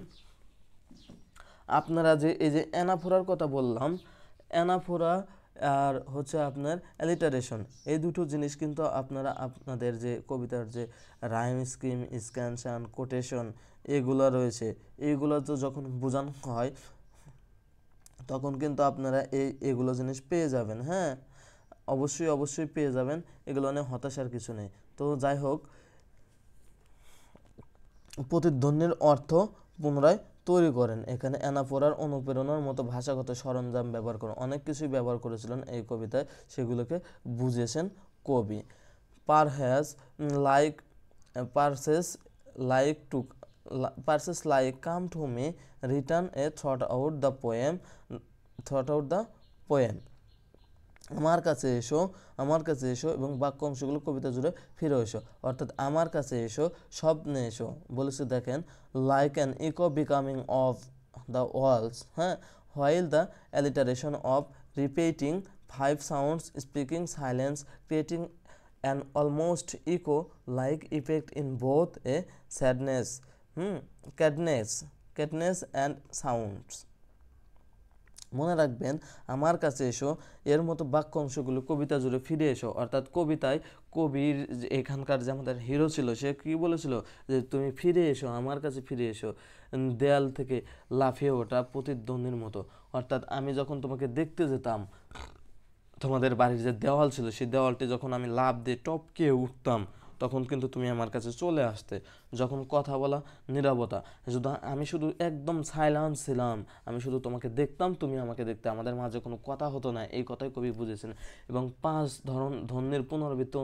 আপনারা যে এই যে অ্যানাফোরার কথা বললাম, অ্যানাফোরা আর হচ্ছে আপনার অ্যালিটারেশন, এই দুটো জিনিস কিন্তু আপনারা আপনাদের যে কবিতার যে রাইম স্কিম, স্ক্যানশন, কোটেশন এগুলো রয়েছে, এইগুলো তো যখন বোঝানো হয় তখন কিন্তু আপনারা এগুলো জিনিস পেয়ে যাবেন। হ্যাঁ, অবশ্যই পেয়ে যাবেন, এগুলো নিয়ে হতাশার কিছু নেই। তো যাই হোক, প্রতিধ্বনির অর্থ পুনরায় তৈরি করেন, এখানে অ্যানাফোরার অনুপ্রেরণার মতো ভাষাগত সরঞ্জাম ব্যবহার করেন, অনেক কিছুই ব্যবহার করেছিলেন এই কবিতায়, সেগুলোকে বুঝিয়েছেন কবি। Perses like come to me, return a thought out the poem. আমার কাছে এসো এবং বাক্য অংশগুলো কবিতা জুড়ে ফিরে এসো, অর্থাৎ আমার কাছে এসো, স্বপ্নে এসো বলেছে। দেখেন like an echo becoming of the walls, হ্যাঁ, while the alliteration of repeating 5 sounds speaking silence creating an almost echo like effect in both a cadence and sounds. মনে রাখবেন আমার কাছে এসো এর মতো বাক্য অংশগুলো কবিতা জুড়ে ফিরে এসো, অর্থাৎ কবিতায় কবির এখানকার যে আমাদের হিরো ছিল সে কি বলেছিল যে তুমি ফিরে এসো, আমার কাছে ফিরে এসো, দেয়াল থেকে লাফিয়ে ওঠা প্রতিদ্বন্দ্বীর মতো। অর্থাৎ আমি যখন তোমাকে দেখতে যেতাম, তোমাদের বাড়ির যে দেওয়াল ছিল সেই দেওয়ালটি যখন আমি লাফ দিয়ে টপকে উঠতাম তখন কিন্তু তুমি আমার কাছে চলে আসতে। যখন কথা বলা নীরবতা, আমি শুধু একদম সাইলেন্ট ছিলাম, আমি শুধু তোমাকে দেখতাম, তুমি আমাকে দেখতে, আমাদের মাঝে কোনো কথা হতো না, এই কথাই কবি বুঝেছেন। এবং 5 ধ্বনির পুনরাবৃত্তি,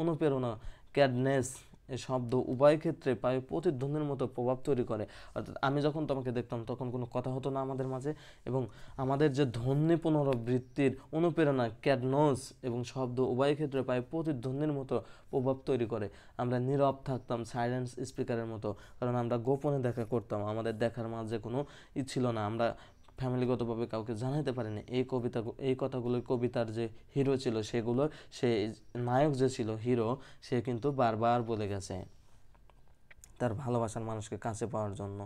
অনুপ্রেরণা, ক্যাডনেস এই শব্দ উভয় ক্ষেত্রে প্রায় প্রতিধ্বনির মতো প্রভাব তৈরি করে। অর্থাৎ আমি যখন তোমাকে দেখতাম তখন কোনো কথা হতো না আমাদের মাঝে, এবং আমাদের যে ধ্বনি পুনরাবৃত্তির অনুপ্রেরণা, ক্যাডনোস এবং শব্দ উভয় ক্ষেত্রে প্রায় প্রতিধ্বনির মতো প্রভাব তৈরি করে। আমরা নীরব থাকতাম সাইলেন্স স্পিকারের মতো, কারণ আমরা গোপনে দেখা করতাম, আমাদের দেখার মাঝে কোনো ছিল না, আমরা ফ্যামিলিগতভাবে কাউকে জানাতে পারিনি। এই কথাগুলো কবিতার যে হিরো ছিল সেগুলো, সে নায়ক যে ছিল হিরো, সে কিন্তু বারবার বলে গেছে তার ভালোবাসার মানুষকে কাছে পাওয়ার জন্য।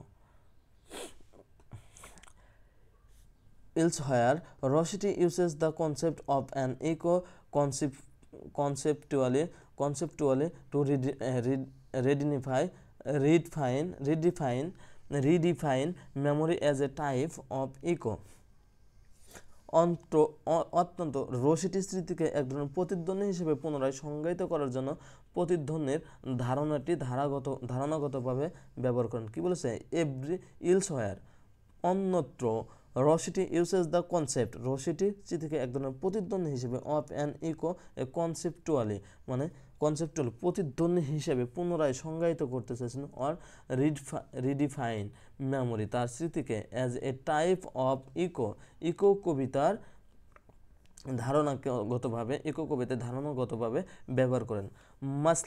Elsewhere, Rossetti uses the concept of an echo conceptually to redefine memory as a type of echo. অত্যন্ত রসিটি স্মৃতিকে এক ধরনের প্রতিধ্বনি হিসেবে পুনরায় সংজ্ঞায়িত করার জন্য প্রতিধ্বনির ধারণাগতভাবে ব্যবহার করেন। কি বলেছে? এভরি ইলসওয়্যার, অন্যত্র, Rossetti uses the concept, Rossetti স্মৃতিকে এক ধরনের প্রতিধ্বনি হিসেবে of an echo a conceptually, মানে কনসেপচুয়াল প্রতিধ্বনি হিসেবে পুনরায় সংজ্ঞায়িত করতে চাইছেন, অর রিডিফাইন মেমোরি, তার স্মৃতিকে as a type of Echo কবিতার ধারণাগতভাবে ব্যবহার করেন। Must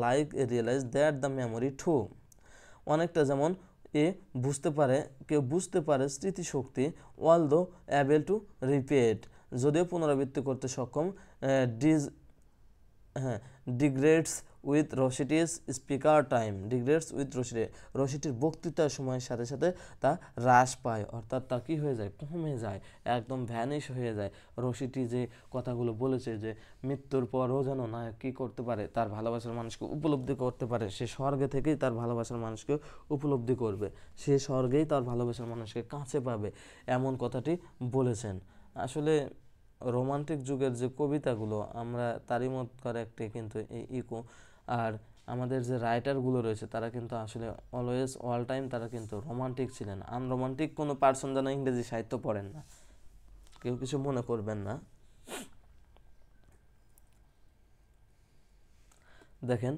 like realize that the memory too, অনেকটা যেমন কেউ বুঝতে পারে স্মৃতিশক্তি, অলদো অ্যাবেল টু রিপিট, যদিও পুনরাবৃত্তি করতে সক্ষম, ডিগ্রেডস উইথ রসিটিস স্পিকার টাইম, রসিটির বক্তৃতার সময়ের সাথে সাথে তা হ্রাস পায়, অর্থাৎ তা কী হয়ে যায়? কমে যায়, একদম ভ্যানিশ হয়ে যায়। রসিটি যে কথাগুলো বলেছে যে মৃত্যুর পরও যেন নায়ক কী করতে পারে? তার ভালোবাসার মানুষকে উপলব্ধি করতে পারে, সে স্বর্গে থেকেই তার ভালোবাসার মানুষকে উপলব্ধি করবে, সে স্বর্গেই তার ভালোবাসার মানুষকে কাছে পাবে, এমন কথাটি বলেছেন। আসলে রোমান্টিক যুগের যে কবিতাগুলো, আমরা তারই মধ্যকার একটি কিন্তু এই ইকো। আর আমাদের যে রাইটারগুলো রয়েছে তারা কিন্তু আসলে অলওয়েজ অল টাইম তারা কিন্তু রোমান্টিক ছিলেন। আনরোমান্টিক কোনো পার্সন যেন ইংরেজি সাহিত্য পড়েন না, কেউ কিছু মনে করবেন না। দেখেন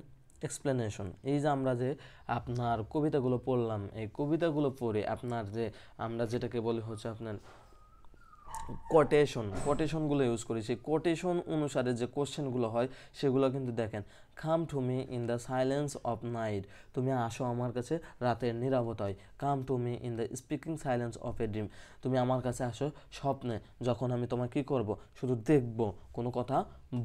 এক্সপ্লেনেশন, এই যে আমরা যে আপনার কবিতাগুলো পড়লাম, এই কবিতাগুলো পড়ে আপনার যে আমরা যেটাকে বলি হচ্ছে আপনার কোটেশনগুলো ইউজ করি, সেই কোটেশন অনুসারে যে কোশ্চেনগুলো হয় সেগুলো কিন্তু দেখেন। Come to me in the silence of night, তুমি আসো আমার কাছে রাতের নীরবতায়। Come to me in the speaking silence of a dream, তুমি আমার কাছে আসো স্বপ্নে, যখন আমি তোমায় কী করব? শুধু দেখব, কোনো কথা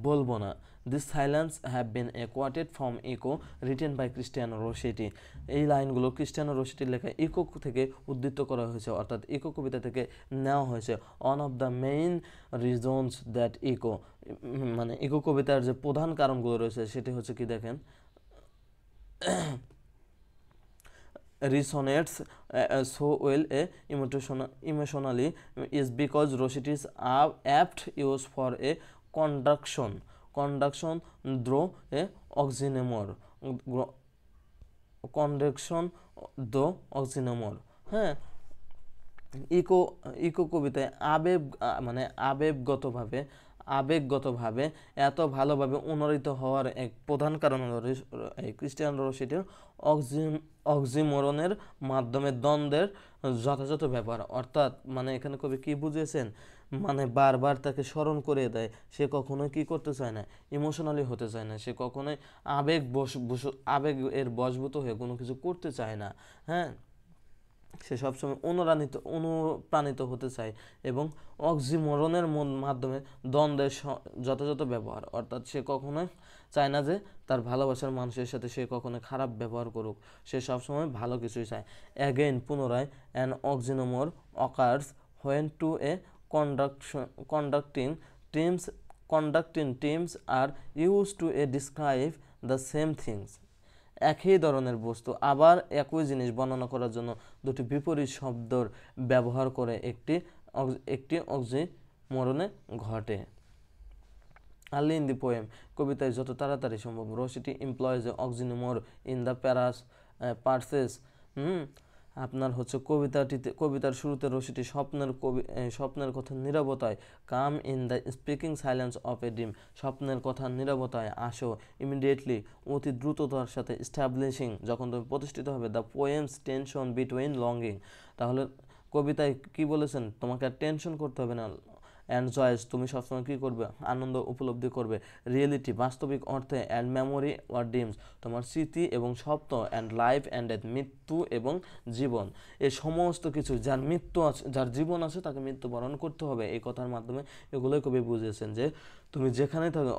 বলবো না। This silence have been a quoted from echo written by Cristiano Rossetti, এই লাইনগুলো ক্রিস্টিয়ানো রসিটির লেখা ইকো থেকে উদ্ধৃত করা হয়েছে, অর্থাৎ ইকো কবিতা থেকে নেওয়া হয়েছে। On of the main reasons that Echo, মানে ইকো কবিতার যে প্রধান কারণগুলো রয়েছে সেটি হচ্ছে কি দেখেন, resonates so well emotionally is because Rossetti's apt use for a conduction through a oxynomer, হ্যাঁ। ইকো কবিতায় আবেগগতভাবে এত ভালোভাবে অনুরিত হওয়ার এক প্রধান কারণ হল ক্রিস্টিয়ান রসিটির অক্সিমোরনের মাধ্যমে দ্বন্দ্বের যথাযথ ব্যবহার। অর্থাৎ মানে এখানে কবি কি বুঝিয়েছেন, মানে বারবার তাকে স্মরণ করে দেয়, সে কখনোই কি করতে চায় না, ইমোশনালি হতে চায় না, সে কখনোই আবেগের বশভূত হয়ে কোনো কিছু করতে চায় না, হ্যাঁ। সে সবসময় অনুপ্রাণিত হতে চায় এবং অক্সিমোরনের মাধ্যমে দ্বন্দ্বের যথাযথ ব্যবহার, অর্থাৎ সে কখনোই চায় না যে তার ভালোবাসার মানুষের সাথে সে কখনো খারাপ ব্যবহার করুক, সে সবসময় ভালো কিছুই চায়। অ্যাগেইন, পুনরায়, an oxymoron occurs when to a conducting teams are used to describe the same things, একই ধরনের বস্তু আবার একই জিনিস বর্ণনা করার জন্য দুটি বিপরীত শব্দর ব্যবহার করে একটি অক্সিমোরনে ঘটে। আর্লি ইন দি পোয়েম, কবিতায় যত তাড়াতাড়ি সম্ভব, Rossetti employs oxymoron in the verses. আপনার হচ্ছে কবিতার শুরুতে রসিটি স্বপ্নের কথা নীরবতায়, come in the speaking silence of a dream, স্বপ্নের কথা নীরবতায় আসো, ইমিডিয়েটলি, অতি দ্রুততার সাথে, স্ট্যাবলিশিং, যখন তুমি প্রতিষ্ঠিত হবে, the poems tension between longing, তাহলে কবিতায় কি বলেছেন, তোমাকে আর টেনশন করতে হবে না, অ্যান্ড জয়েস, তুমি সবসময় কী করবে, আনন্দ উপলব্ধি করবে, রিয়েলিটি, বাস্তবিক অর্থে, অ্যান্ড মেমোরি ওয়ার ড্রিমস, তোমার স্মৃতি এবং স্বপ্ন, অ্যান্ড লাইফ অ্যান্ড ডেথ, মৃত্যু এবং জীবন, এই সমস্ত কিছু, যার মৃত্যু আছে, যার জীবন আছে তাকে মৃত্যুবরণ করতে হবে। এই কথার মাধ্যমে এগুলোই কবি বুঝেছেন যে তুমি যেখানে থাকো,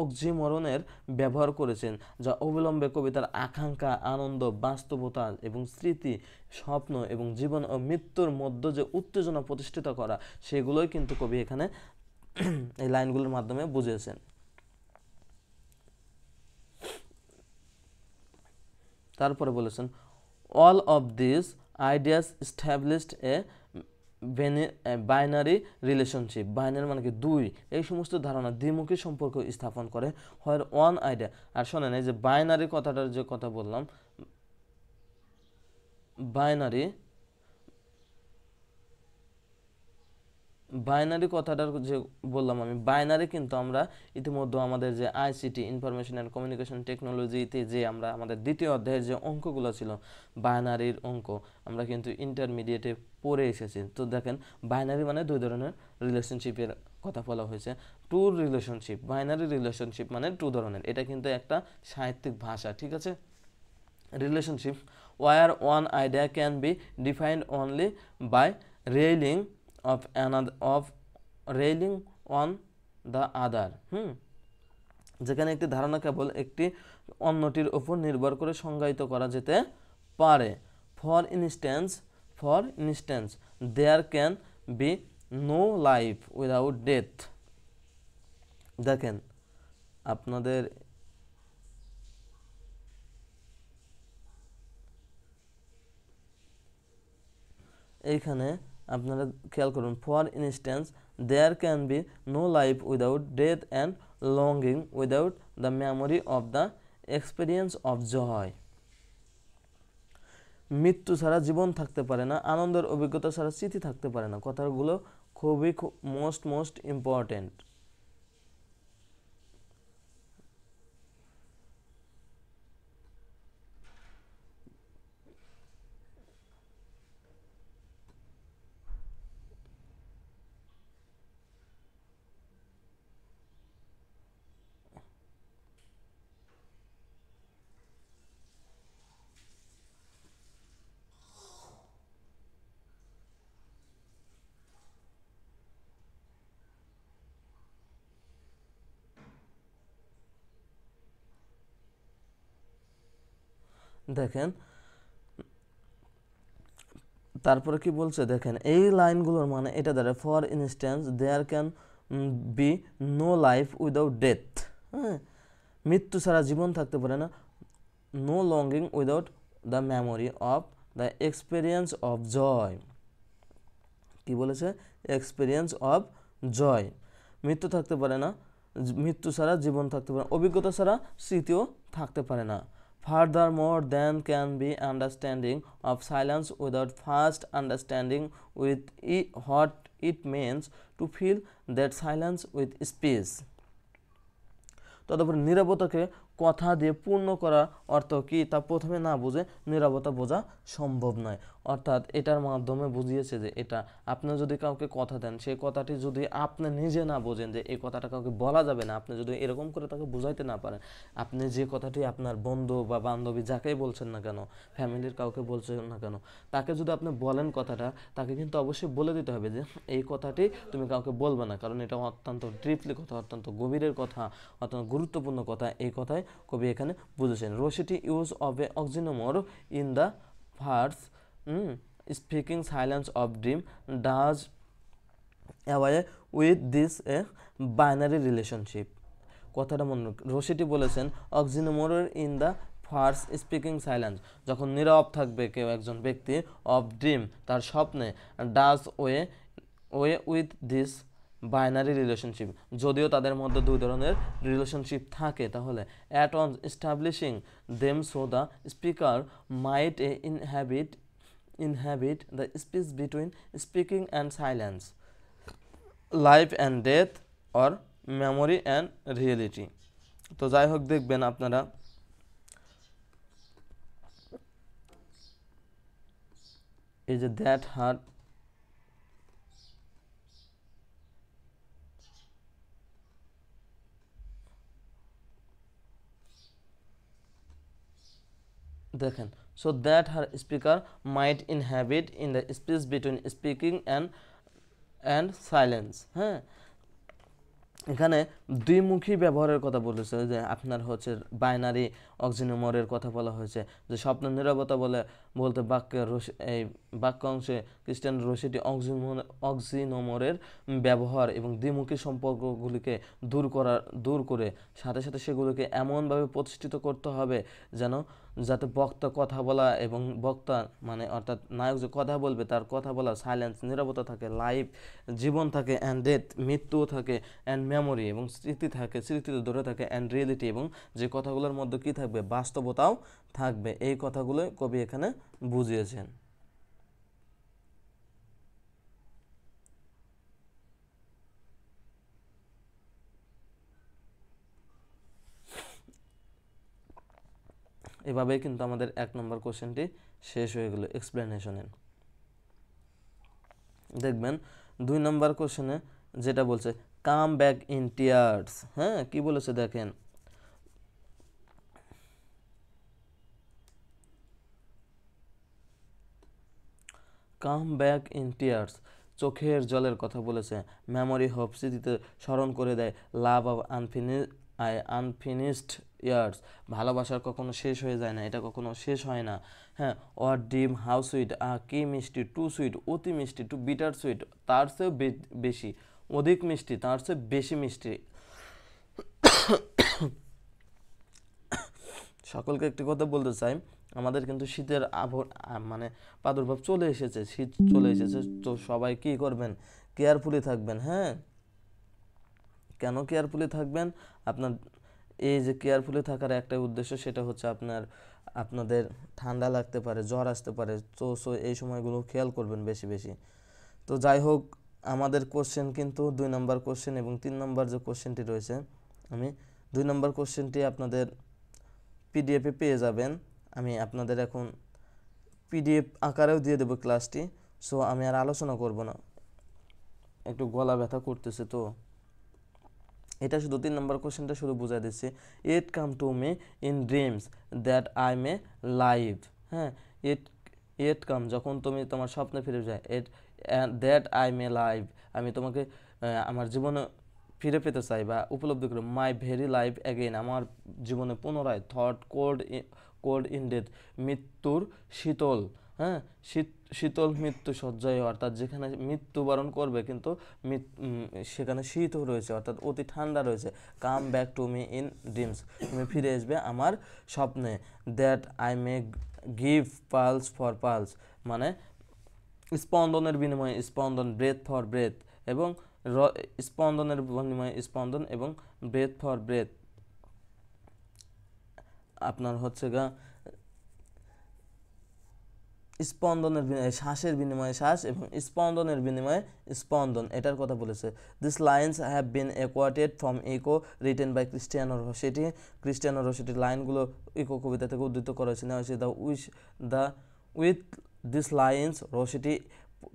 অক্সিমোরনের ব্যবহার করেছেন, যা অবিলম্বে কবিতার আকাঙ্ক্ষা, আনন্দ, বাস্তবতা এবং স্মৃতি, স্বপ্ন এবং জীবন ও মৃত্যুর মধ্যে যে উত্তেজনা প্রতিষ্ঠিত করা, সেগুলোই কিন্তু কবি এখানে এই লাইনগুলোর মাধ্যমে বুঝিয়েছেন। তারপরে বলেছেন, all of this ideas established a binary relationship, binary মানে কি দুই, এই সমস্ত ধারণা দ্বিমুখী সম্পর্ক স্থাপন করে, হয় ওয়ান আইডিয়া। আর শোনেন, এই যে বাইনারি কথাটার যে কথা বললাম, বাইনারি বাইনারি কথাটার যে বললাম আমি, বাইনারি কিন্তু আমরা ইতিমধ্যে আমাদের যে আইসিটি ইনফরমেশন অ্যান্ড কমিউনিকেশন টেকনোলজিতে যে আমরা আমাদের দ্বিতীয় অধ্যায়ের যে অঙ্কগুলো ছিল বাইনারির অঙ্ক, আমরা কিন্তু ইন্টারমিডিয়েটে পড়ে এসেছি। তো দেখেন, বাইনারি মানে দুই ধরনের রিলেশনশিপের কথা বলা হয়েছে। টু রিলেশনশিপ, বাইনারি রিলেশনশিপ মানে টু ধরনের, এটা কিন্তু একটা সাহিত্যিক ভাষা, ঠিক আছে। Relationship where one idea can be defined only by railing of another of railing on the other, যেখানে একটি ধারণা কেবল একটি অন্যটির উপর নির্ভর করে সংজ্ঞায়িত করা যেতে পারে। For instance there can be no life without death. দেখেন আপনাদের এইখানে আপনারা খেয়াল করুন, for instance there can be no life without death and longing without the memory of the experience of joy. মৃত্যু ছাড়া জীবন থাকতে পারে না, আনন্দের অভিজ্ঞতা ছাড়া স্মৃতি থাকতে পারে না। কথাগুলো খুবই মোস্ট ইম্পর্টেন্ট। দেখেন তারপরে কি বলছে, দেখেন এই লাইনগুলোর মানে এটা দ্বারা, for instance there can be no life without death, হ্যাঁ, মৃত্যু ছাড়া জীবন থাকতে পারে না, no longing without the memory of the experience of joy. কি বলেছে? Experience of joy. মৃত্যু থাকতে পারে না, মৃত্যু ছাড়া জীবন থাকতে পারে না, অভিজ্ঞতা ছাড়া স্মৃতিও থাকতে পারে না। Furthermore, then can be understanding of silence without first understanding with what it means to fill that silence with speech. তদুপরি নীরবতাকে কথা দিয়ে পূর্ণ করার অর্থ কি তা প্রথমে না বুঝে নীরবতা বোঝা সম্ভব নয়। অর্থাৎ এটার মাধ্যমে বুঝিয়েছে যে এটা আপনি যদি কাউকে কথা দেন, সেই কথাটি যদি আপনি নিজে না বোঝেন যে এই কথাটা কাউকে বলা যাবে না, আপনি যদি এরকম করে তাকে বুঝাইতে না পারেন, আপনি যে কথাটি আপনার বন্ধু বা বান্ধবী যাকেই বলছেন না কেন, ফ্যামিলির কাউকে বলছেন না কেন, তাকে যদি আপনি বলেন কথাটা, তাকে কিন্তু অবশ্যই বলে দিতে হবে যে এই কথাটি তুমি কাউকে বলবে না, কারণ এটা অত্যন্ত ডিপলি কথা, অত্যন্ত গভীরের কথা, অত্যন্ত গুরুত্বপূর্ণ কথা। এই কথায় কবি এখানে বুঝেছেন। Rossetti use of a oxymoron in the verse speaking silence of dream does away with this a binary relationship. কথাটা মনে রাখ, রশিটি বলেছেন অক্সিনোমরের in the first speaking silence, যখন নীরব থাকবে কেউ একজন ব্যক্তি, অফ ড্রিম তার স্বপ্নে, does way with this binary relationship, যদিও তাদের মধ্যে দুই ধরনের রিলেশনশিপ থাকে, তাহলে at on establishing them so the speaker might inhabit the space between speaking and silence, life and death or memory and reality. তো যাই হোক, দেখবেন আপনারা এই যে দ্যাট হার্ট, দেখেন, so that her speaker might inhabit in the space between speaking and silence, হ্যাঁ, এখানে দ্বিমুখী ব্যবহারের কথা বলেছে, যে আপনার হচ্ছে বাইনারি অক্সিনোমরের কথা বলা হয়েছে, যে স্বপ্ন নীরবতা বলতে এই বাক্য অংশে ক্রিস্টিয়ান রশিটি অক্সিনোমরের ব্যবহার এবং দ্বিমুখী সম্পর্কগুলিকে দূর করে সাথে সাথে সেগুলোকে এমনভাবে প্রতিষ্ঠিত করতে হবে যেন যাতে বক্তা কথা বলা এবং বক্তা মানে অর্থাৎ নায়ক যে কথা বলবে তার কথা বলা সাইলেন্স নীরবতা থাকে, লাইফ জীবন থাকে, অ্যান্ড ডেথ মৃত্যুও থাকে, অ্যান্ড মেমোরি এবং স্মৃতি থাকে, স্মৃতিতে ধরে থাকে, অ্যান্ড রিয়েলিটি এবং যে কথাগুলোর মধ্যে কী থাকবে বাস্তবতাও থাকবে। এই কথাগুলো কবি এখানে বুঝিয়েছেন। এভাবেই কিন্তু আমাদের 1 নম্বর কোশ্চেনটি শেষ হয়ে গেল এক্সপ্লেনেশনের। দেখবেন 2 নম্বর কোশ্চেনে যেটা বলছে কাম ব্যাক ইন টিয়ার্স। হ্যাঁ, কি বলেছে দেখেন, কাম ব্যাক ইন টিয়ার্স, চোখের জলের কথা বলেছে। মেমোরি হোপ, স্মৃতিতে স্মরণ করে দেয়। লাভ অফ আনফিনিশড ইয়ার্স, ভালোবাসার কখনো শেষ হয়ে যায় না, এটা কখনো শেষ হয় না। হ্যাঁ, ওয়াট ডিম হাউ সুইট, কি মিষ্টি, টু সুইট অতি মিষ্টি, টু বিটার সুইট তার চেয়েও বেশি, অধিক মিষ্টি তার চেয়ে বেশি মিষ্টি। সকলকে একটি কথা বলতে চাই, আমাদের কিন্তু শীতের মানে প্রাদুর্ভাব চলে এসেছে, শীত চলে এসেছে, তো সবাই কী করবেন, কেয়ারফুলি থাকবেন। হ্যাঁ, কেন কেয়ারফুলি থাকবেন? আপনার এই যে কেয়ারফুলি থাকার একটাই উদ্দেশ্য, সেটা হচ্ছে আপনাদের ঠান্ডা লাগতে পারে, জ্বর আসতে পারে, তো এই সময়গুলো খেয়াল করবেন বেশি বেশি। তো যাই হোক, আমাদের কোশ্চেন কিন্তু 2 নম্বর কোশ্চেন এবং 3 নম্বর যে কোশ্চেনটি রয়েছে, আমি 2 নম্বর কোশ্চেনটি আপনাদের পিডিএফে পেয়ে যাবেন। আমি আপনাদের এখন পিডিএফ আকারেও দিয়ে দেবো ক্লাসটি, সো আমি আর আলোচনা করব না, একটু গলা ব্যথা করতেছে। তো এটা শুধু 3 নম্বর কোশ্চেনটা শুধু বুঝাই দিচ্ছি। It come to me in dreams that I may live. হ্যাঁ, ইট কাম, যখন তুমি তোমার স্বপ্নে ফিরে যায়, দ্যাট আই মে লাইভ, আমি তোমাকে আমার জীবনে ফিরে পেতে চাই বা উপলব্ধি করি। মাই ভেরি লাইফ অ্যাগেইন, আমার জীবনে পুনরায়। থট কোল্ড ইন ডেথ, মৃত্যুর শীতল। হ্যাঁ, শীতল মৃত্যু সজ্জায়, অর্থাৎ যেখানে মৃত্যুবরণ করবে কিন্তু সেখানে শীতও রয়েছে, অর্থাৎ অতি ঠান্ডা রয়েছে। Come back to me in dreams, তুমি ফিরে আসবে আমার স্বপ্নে। That I may give pulse for pulse, মানে স্পন্দনের বিনিময়ে স্পন্দন, ব্রেথ ফর ব্রেথ, এবং স্পন্দনের বিনিময়ে স্পন্দন এবং ব্রেথ ফর ব্রেথ আপনার হচ্ছে গা স্পন্দনের শ্বাসের বিনিময়ে শ্বাস এবং স্পন্দনের বিনিময়ে স্পন্দন, এটার কথা বলেছে। This lines have been quoted from echo, written by Cristiano Rossetti. Cristiano রসেটির লাইনগুলো ইকো কবিতা থেকে উদ্ধৃত করা হয়েছে, নেওয়া হয়েছে। With this lines Rossetti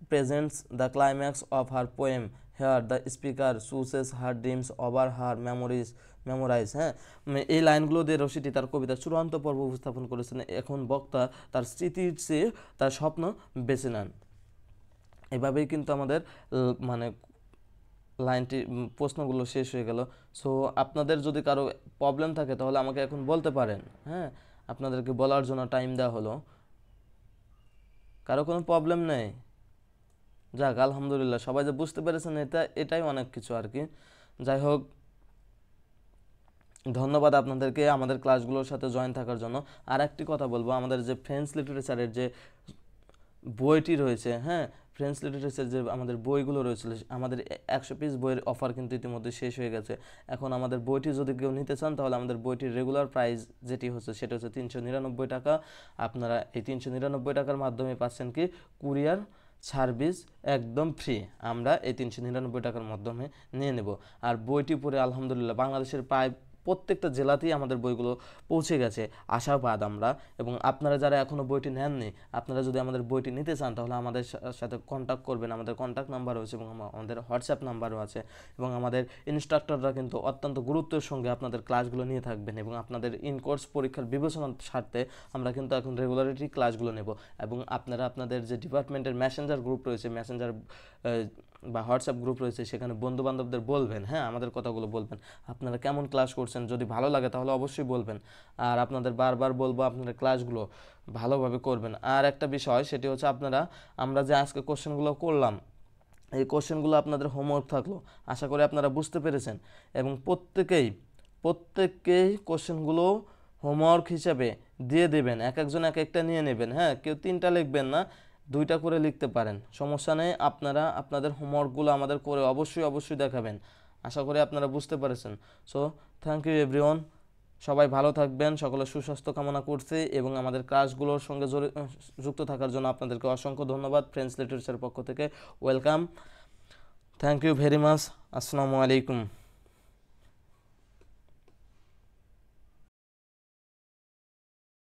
presents the climax of her poem, here the speaker chooses her dreams over her memories. হ্যাঁ, এই লাইনগুলো দিয়ে রসিটি তার কবিতার চূড়ান্ত পর্ব উপস্থাপন করেছেন। এখন বক্তা তার স্মৃতির চেয়ে তার স্বপ্ন বেছে নেন। এভাবেই কিন্তু আমাদের মানে লাইনটি প্রশ্নগুলো শেষ হয়ে গেল। সো আপনাদের যদি কারো প্রবলেম থাকে তাহলে আমাকে এখন বলতে পারেন। হ্যাঁ, আপনাদেরকে বলার জন্য টাইম দেওয়া হলো। কারো কোনো প্রবলেম নেই? যাক, আলহামদুলিল্লাহ, সবাই যে বুঝতে পেরেছেন এটাই অনেক কিছু আর কি। যাই হোক, ধন্যবাদ আপনাদেরকে আমাদের ক্লাসগুলোর সাথে জয়েন থাকার জন্য। আর একটি কথা বলবো, আমাদের যে ফ্রেঞ্চ লিটারেচারের যে বইটি রয়েছে, হ্যাঁ, ফ্রেঞ্চ লিটারেচার যে আমাদের বইগুলো রয়েছিল, আমাদের 100 পিস বইয়ের অফার কিন্তু ইতিমধ্যে শেষ হয়ে গেছে। এখন আমাদের বইটি যদি কেউ নিতে চান তাহলে আমাদের বইটির রেগুলার প্রাইস যেটি হচ্ছে সেটা হচ্ছে 399 টাকা। আপনারা এই 399 টাকার মাধ্যমে পাচ্ছেন কি কুরিয়ার সার্ভিস একদম ফ্রি। আমরা এই 399 টাকার মাধ্যমে নিয়ে নেব। আর বইটি পড়ে আলহামদুলিল্লাহ বাংলাদেশের প্রায় প্রত্যেকটা জেলাতেই আমাদের বইগুলো পৌঁছে গেছে, আশাবাদ আমরা। এবং আপনারা যারা এখনও বইটি নেননি, আপনারা যদি আমাদের বইটি নিতে চান তাহলে আমাদের সাথে কন্ট্যাক্ট করবেন। আমাদের কন্ট্যাক্ট নাম্বার রয়েছে এবং আমাদের হোয়াটসঅ্যাপ নাম্বারও আছে। এবং আমাদের ইনস্ট্রাক্টররা কিন্তু অত্যন্ত গুরুত্বের সঙ্গে আপনাদের ক্লাসগুলো নিয়ে থাকবেন। এবং আপনাদের ইনকোর্স পরীক্ষার বিবেচনার স্বার্থে আমরা কিন্তু এখন রেগুলারিটি ক্লাসগুলো নেব। এবং আপনারা আপনাদের যে ডিপার্টমেন্টের মেসেঞ্জার গ্রুপ রয়েছে, মেসেঞ্জার বা হোয়াটসঅ্যাপ গ্রুপ রয়েছে, সেখানে বন্ধুবান্ধবদের বলবেন। হ্যাঁ, আমাদের কথাগুলো বলবেন, আপনারা কেমন ক্লাস করছেন, যদি ভালো লাগে তাহলে অবশ্যই বলবেন। আর আপনাদের বারবার বলবো আপনারা ক্লাসগুলো ভালোভাবে করবেন। আর একটা বিষয়, সেটি হচ্ছে আমরা যে আজকে কোশ্চেনগুলো করলাম, এই কোশ্চেনগুলো আপনাদের হোমওয়ার্ক থাকলো, আশা করি আপনারা বুঝতে পেরেছেন। এবং প্রত্যেকেই কোশ্চেনগুলো হোমওয়ার্ক হিসাবে দিয়ে দেবেন, এক একজন এক একটা নিয়ে নেবেন। হ্যাঁ, কেউ 3টা লিখবেন না, 2টা করে লিখতে পারেন, সমস্যা নেই। আপনারা আপনাদের হোমওয়ার্কগুলো আমাদের করে অবশ্যই দেখাবেন। আশা করি আপনারা বুঝতে পেরেছেন। সো থ্যাংক ইউ এভরিওয়ান, সবাই ভালো থাকবেন, সকলের সুস্বাস্থ্য কামনা করছি এবং আমাদের ক্লাসগুলোর সঙ্গে যুক্ত থাকার জন্য আপনাদেরকে অসংখ্য ধন্যবাদ। ফ্রেন্ডস লিটারেচারের পক্ষ থেকে welcome, thank you very much. আসসালামু আলাইকুম।